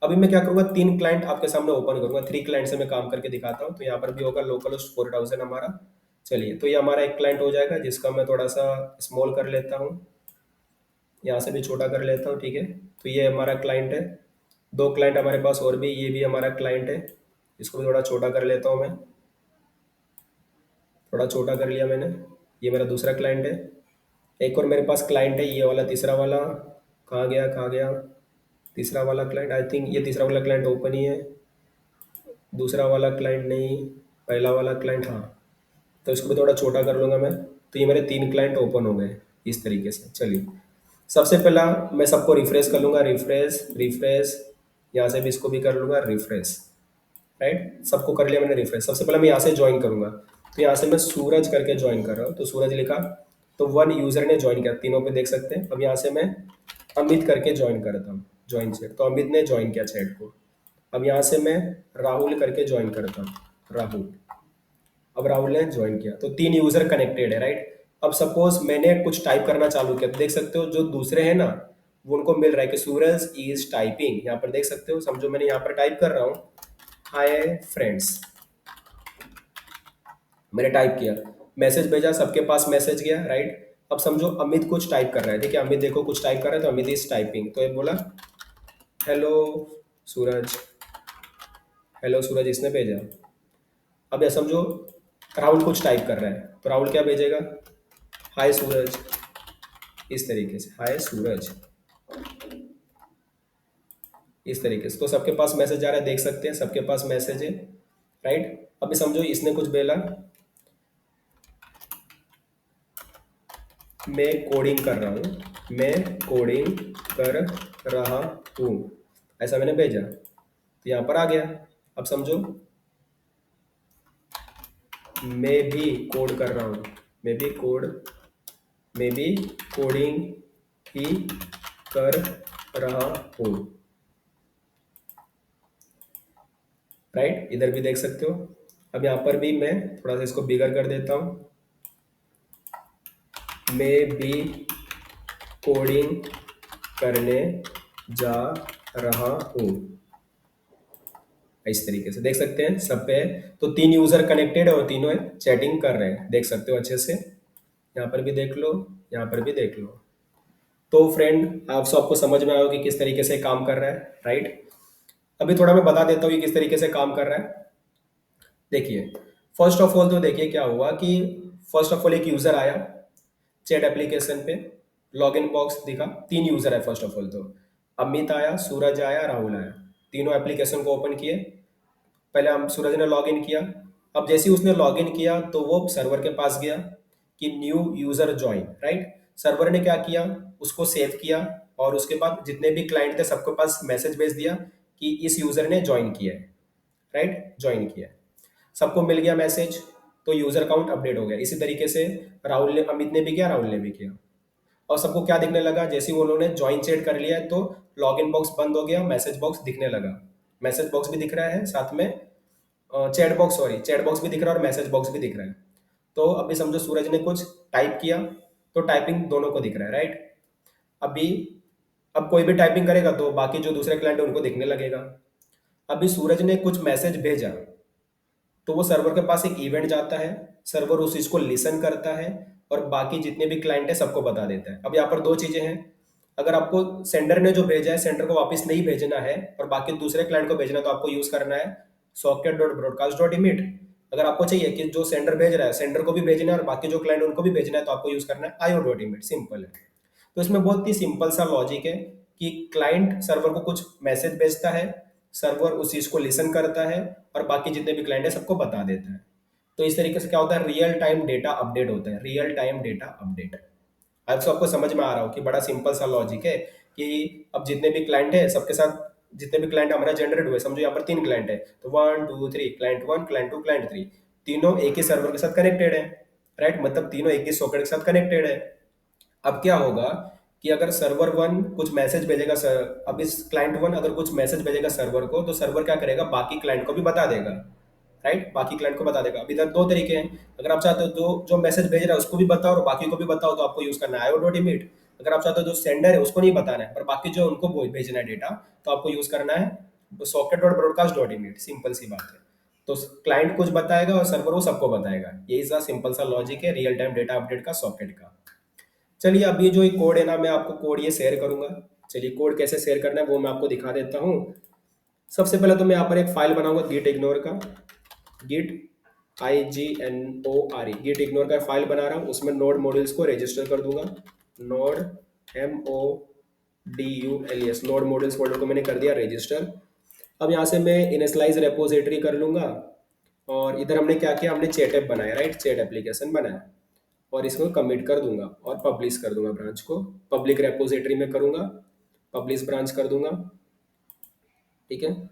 अभी मैं क्या करूंगा, 3 क्लाइंट आपके सामने ओपन करूंगा, 3 क्लाइंट से मैं काम करके दिखाता हूँ। तो यहाँ पर भी होगा लोकल होस्ट 4000 हमारा। चलिए तो ये हमारा एक क्लाइंट हो जाएगा, जिसका मैं थोड़ा सा स्मॉल कर लेता हूँ, यहाँ से भी छोटा कर लेता हूँ, ठीक है। तो ये हमारा क्लाइंट है। 2 क्लाइंट हमारे पास और भी, ये भी हमारा क्लाइंट है, इसको भी थोड़ा छोटा कर लेता हूँ मैं, थोड़ा छोटा कर लिया मैंने। ये मेरा दूसरा क्लाइंट है। एक और मेरे पास क्लाइंट है, ये वाला तीसरा वाला, कहाँ गया कहाँ गया, तीसरा वाला क्लाइंट, आई थिंक ये तीसरा वाला क्लाइंट ओपन ही है, दूसरा वाला क्लाइंट नहीं, पहला वाला क्लाइंट हाँ। तो इसको भी थोड़ा छोटा कर लूँगा मैं। तो ये मेरे 3 क्लाइंट ओपन हो गए इस तरीके से। चलिए सबसे पहला मैं सबको रिफ्रेश कर लूँगा, रिफ्रेश रिफ्रेश, यहाँ से भी इसको भी कर लूँगा रिफ्रेश, राइट। सबको कर लिया मैंने रिफ्रेश। सबसे पहले मैं यहाँ से ज्वाइन करूँगा, तो यहाँ से मैं सूरज करके ज्वाइन कर रहा हूँ, तो सूरज लिखा, तो 1 यूज़र ने ज्वाइन किया, तीनों पे देख सकते हैं। अब यहाँ से मैं अमित करके ज्वाइन करता हूँ, ज्वाइन चैट, तो अमित ने ज्वाइन किया चैट को। अब यहाँ से मैं राहुल करके ज्वाइन करता हूँ, राहुल, अब राहुल ने ज्वाइन किया तो 3 यूजर कनेक्टेड है, राइट। अब सपोज मैंने कुछ टाइप करना चालू किया तो देख सकते हो जो दूसरे हैं ना, वो उनको मिल रहा है कि सूरज इज टाइपिंग। यहाँ पर देख सकते हो, समझो मैंने यहाँ पर टाइप कर रहा हूँ हाय फ्रेंड्स, मैंने टाइप किया, मैसेज भेजा, सबके पास मैसेज गया, राइट। अब समझो अमित कुछ टाइप कर रहा है, देखिए अमित देखो कुछ टाइप कर रहा है, तो अमित इज टाइपिंग, तो ये बोला हेलो सूरज, हेलो सूरज इसने भेजा। अब ये समझो राहुल कुछ टाइप कर रहा है, तो राहुल क्या भेजेगा, हाय सूरज, इस तरीके से हाय सूरज, इस तरीके से। तो सबके पास मैसेज आ रहा है, देख सकते हैं सबके पास मैसेज है, राइट। अभी समझो इसने कुछ बोला, मैं कोडिंग कर रहा हूँ, मैं कोडिंग कर रहा हूँ, ऐसा मैंने भेजा, तो यहाँ पर आ गया। अब समझो मैं भी कोड कर रहा हूँ, मैं भी कोड, मैं भी कोडिंग ही कर रहा हूँ, राइट। इधर भी देख सकते हो। अब यहाँ पर भी मैं थोड़ा सा इसको बिगर कर देता हूँ, मैं भी कोडिंग करने जा रहा हूँ, इस तरीके से देख सकते हैं सब पे है। तो 3 यूजर कनेक्टेड है और तीनों चैटिंग कर रहे हैं, देख सकते हो अच्छे से। यहाँ पर भी देख लो, यहाँ पर भी देख लो। तो फ्रेंड आप सबको समझ में आया कि किस तरीके से काम कर रहा है, राइट। अभी थोड़ा मैं बता देता हूँ कि किस तरीके से काम कर रहा है। देखिए फर्स्ट ऑफ ऑल तो देखिए क्या हुआ कि फर्स्ट ऑफ ऑल एक यूजर आया चैट एप्लीकेशन पे, लॉगिन बॉक्स दिखा, 3 यूजर है फर्स्ट ऑफ ऑल। तो अमित आया, सूरज आया, राहुल आया, तीनों एप्लीकेशन को ओपन किए। पहले हम सूरज ने लॉगिन किया। अब जैसे ही उसने लॉगिन किया तो वो सर्वर के पास गया कि new user join, right. Server ने क्या किया, उसको सेव किया और उसके बाद जितने भी क्लाइंट थे सबके पास मैसेज भेज दिया कि इस यूजर ने ज्वाइन किया है, राइट, ज्वाइन किया है। सबको मिल गया मैसेज, तो यूजर अकाउंट अपडेट हो गया। इसी तरीके से राहुल ने, अमित ने भी किया, राहुल ने भी किया। और सबको क्या दिखने लगा, जैसे ही उन्होंने ज्वाइन चैट कर लिया है तो लॉगिन बॉक्स बंद हो गया, मैसेज बॉक्स दिखने लगा। मैसेज बॉक्स भी दिख रहा है साथ में, chat box, sorry chat box भी दिख रहा है और मैसेज बॉक्स भी दिख रहा है। तो अभी समझो सूरज ने कुछ टाइप किया तो टाइपिंग दोनों को दिख रहा है, राइट। अभी अब कोई भी टाइपिंग करेगा तो बाकी जो दूसरे क्लाइंट है उनको दिखने लगेगा। अभी सूरज ने कुछ मैसेज भेजा तो वो सर्वर के पास एक इवेंट जाता है, सर्वर उस चीज को लिसन करता है और बाकी जितने भी क्लाइंट है सबको बता देता है। अब यहाँ पर दो चीजें हैं, अगर आपको सेंडर ने जो भेजा है सेंडर को वापस नहीं भेजना है और बाकी दूसरे क्लाइंट को भेजना है तो आपको यूज करना है socket.broadcast.emit। अगर आपको चाहिए कि जो सेंडर भेज रहा है सेंडर को भी भेजना है और बाकी जो क्लाइंट उनको भी भेजना है तो आपको यूज करना है io.emit, सिंपल है। तो इसमें बहुत ही सिंपल सा लॉजिक है कि क्लाइंट सर्वर को कुछ मैसेज भेजता है, सर्वर उस चीज को लिसन करता है और बाकी जितने भी क्लाइंट है सबको बता देता है। तो इस तरीके से क्या होता है, रियल टाइम डेटा अपडेट होता है, रियल टाइम डेटा अपडेट। अब तो आपको समझ में आ रहा हो कि बड़ा सिंपल सा लॉजिक है कि अब जितने भी क्लाइंट है सबके साथ, जितने भी क्लाइंट हमारा जनरेट हुए, समझो यहाँ पर 3 क्लाइंट है तो 1 2 3, क्लाइंट 1, क्लाइंट 2, क्लाइंट 3, तीनों एक ही सर्वर के साथ कनेक्टेड है, राइट। मतलब तीनों एक ही सॉकेट के साथ कनेक्टेड है। अब क्या होगा कि अगर सर्वर वन कुछ मैसेज भेजेगा सर, अब इस क्लाइंट वन अगर कुछ मैसेज भेजेगा सर्वर को तो सर्वर क्या करेगा, बाकी क्लाइंट को भी बता देगा, राइट, बाकी क्लाइंट को बता देगा। अब इधर दो तरीके हैं, अगर आप चाहते हो तो जो मैसेज भेज रहा है उसको भी बताओ और बाकी को भी बताओ तो आपको यूज करना है io.emit। अगर आप चाहते हो जो सेंडर है उसको नहीं बताना है पर बाकी जो उनको भेजना है डेटा तो आपको यूज करना है socket.broadcast.emit, सिंपल सी बात है। तो क्लाइंट कुछ बताएगा और सर्वर वो सबको बताएगा, यही सा सिंपल सा लॉजिक है रियल टाइम डेटा अपडेट का, सॉकेट का। चलिए अब ये जो एक कोड है ना, मैं आपको कोड ये शेयर करूंगा। चलिए कोड कैसे शेयर करना है वो मैं आपको दिखा देता हूँ। सबसे पहले तो मैं यहाँ पर एक फाइल बनाऊंगा गिट इग्नोर का, गिट IGNORE, गिट इग्नोर का फाइल बना रहा हूँ, उसमें नोड मॉड्यूल्स को रजिस्टर कर दूंगा। Node MODULS, node modules folder को मैंने कर दिया रजिस्टर। अब यहाँ से मैं इनिशियलाइज रेपोजिटरी कर लूंगा और इधर हमने क्या किया, हमने चैट ऐप बनाया, राइट, चैट एप्लीकेशन बनाया और इसको कमिट कर दूंगा और पब्लिश कर दूंगा, ब्रांच को पब्लिक रेपोजिटरी में करूंगा, पब्लिश ब्रांच कर दूंगा, ठीक है।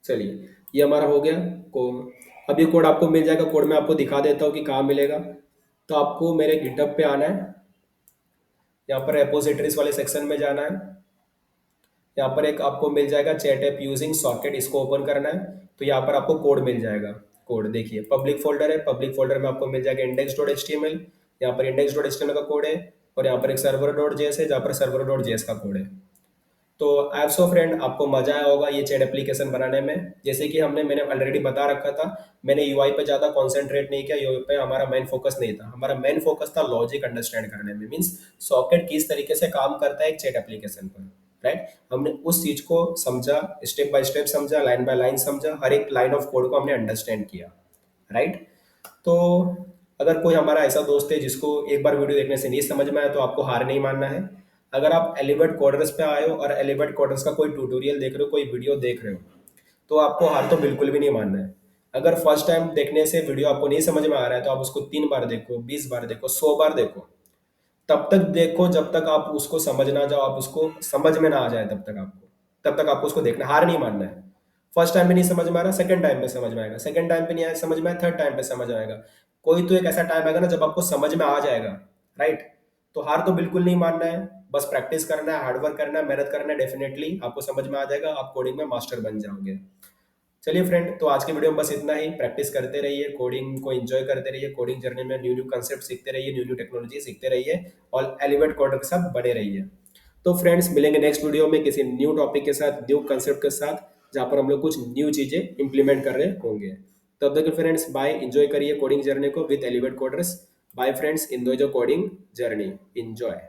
चलिए ये हमारा हो गया को। अब ये कोड आपको मिल जाएगा, कोड में आपको दिखा देता हूँ कि कहाँ मिलेगा। तो आपको मेरे गिटहब पे आना है, यहाँ पर रेपोजिटरीज वाले सेक्शन में जाना है, यहाँ पर एक आपको मिल जाएगा चैट ऐप यूजिंग सॉकेट, इसको ओपन करना है। तो यहाँ पर आपको कोड मिल जाएगा, कोड देखिए, पब्लिक फोल्डर है, पब्लिक फोल्डर में आपको मिल जाएगा index.html, यहाँ पर index.html का कोड है, और यहाँ पर एक server.js है जहाँ पर server.js का कोड है। तो आई सो फ्रेंड, आपको मजा आया होगा ये चैट एप्लीकेशन बनाने में। जैसे कि मैंने ऑलरेडी बता रखा था, मैंने यूआई पे ज़्यादा कॉन्सेंट्रेट नहीं किया, यूआई पे हमारा मेन फोकस नहीं था, हमारा मेन फोकस था लॉजिक अंडरस्टैंड करने में, मीन्स सॉकेट किस तरीके से काम करता है एक चैट एप्लीकेशन पर, राइट। हमने उस चीज़ को समझा, स्टेप बाय स्टेप समझा, लाइन बाय लाइन समझा, हर एक लाइन ऑफ कोड को हमने अंडरस्टैंड किया, राइट। तो अगर कोई हमारा ऐसा दोस्त है जिसको एक बार वीडियो देखने से नहीं समझ में आया, तो आपको हार नहीं मानना है। अगर आप एलिवेट कोडर्स पे आए हो और एलिवेट कोडर्स का कोई ट्यूटोरियल देख रहे हो, कोई वीडियो देख रहे हो, तो आपको हार तो बिल्कुल भी नहीं मानना है। अगर फर्स्ट टाइम देखने से वीडियो आपको नहीं समझ में आ रहा है, तो आप उसको 3 बार देखो, 20 बार देखो, 100 बार देखो, तब तक देखो जब तक आप उसको समझ ना जाओ, आप उसको समझ में ना आ जाए, तब तक आपको उसको देखना, हार नहीं मानना है। फर्स्ट टाइम पे नहीं समझ में आ रहा, सेकंड टाइम पे समझ में आएगा, सेकंड टाइम पे नहीं आया समझ में आया, थर्ड टाइम पे समझ में आएगा। कोई तो एक ऐसा टाइम आएगा ना जब आपको समझ में आ जाएगा, राइट। तो हार तो बिल्कुल नहीं मानना है, बस प्रैक्टिस करना है, हार्डवर्क करना है, मेहनत करना है, डेफिनेटली आपको समझ में आ जाएगा, आप कोडिंग में मास्टर बन जाओगे। चलिए फ्रेंड, तो आज के वीडियो में बस इतना ही। प्रैक्टिस करते रहिए, कोडिंग को एंजॉय करते रहिए, कोडिंग जर्नी में न्यू न्यू कंसेप्ट सीखते रहिए, न्यू न्यू टेक्नोलॉजी सीखते रहिए, और एलिवेट कोडर के साथ बने रहिए। तो फ्रेंड्स, मिलेंगे नेक्स्ट वीडियो में किसी न्यू टॉपिक के साथ, न्यू कंसेप्ट के साथ, जहाँ पर हम लोग कुछ न्यू चीजें इंप्लीमेंट कर रहे होंगे। तब तक फ्रेंड्स, बाय, एंजॉय करिए कोडिंग जर्नी को with elevate coders. Bye friends, enjoy the coding journey, enjoy.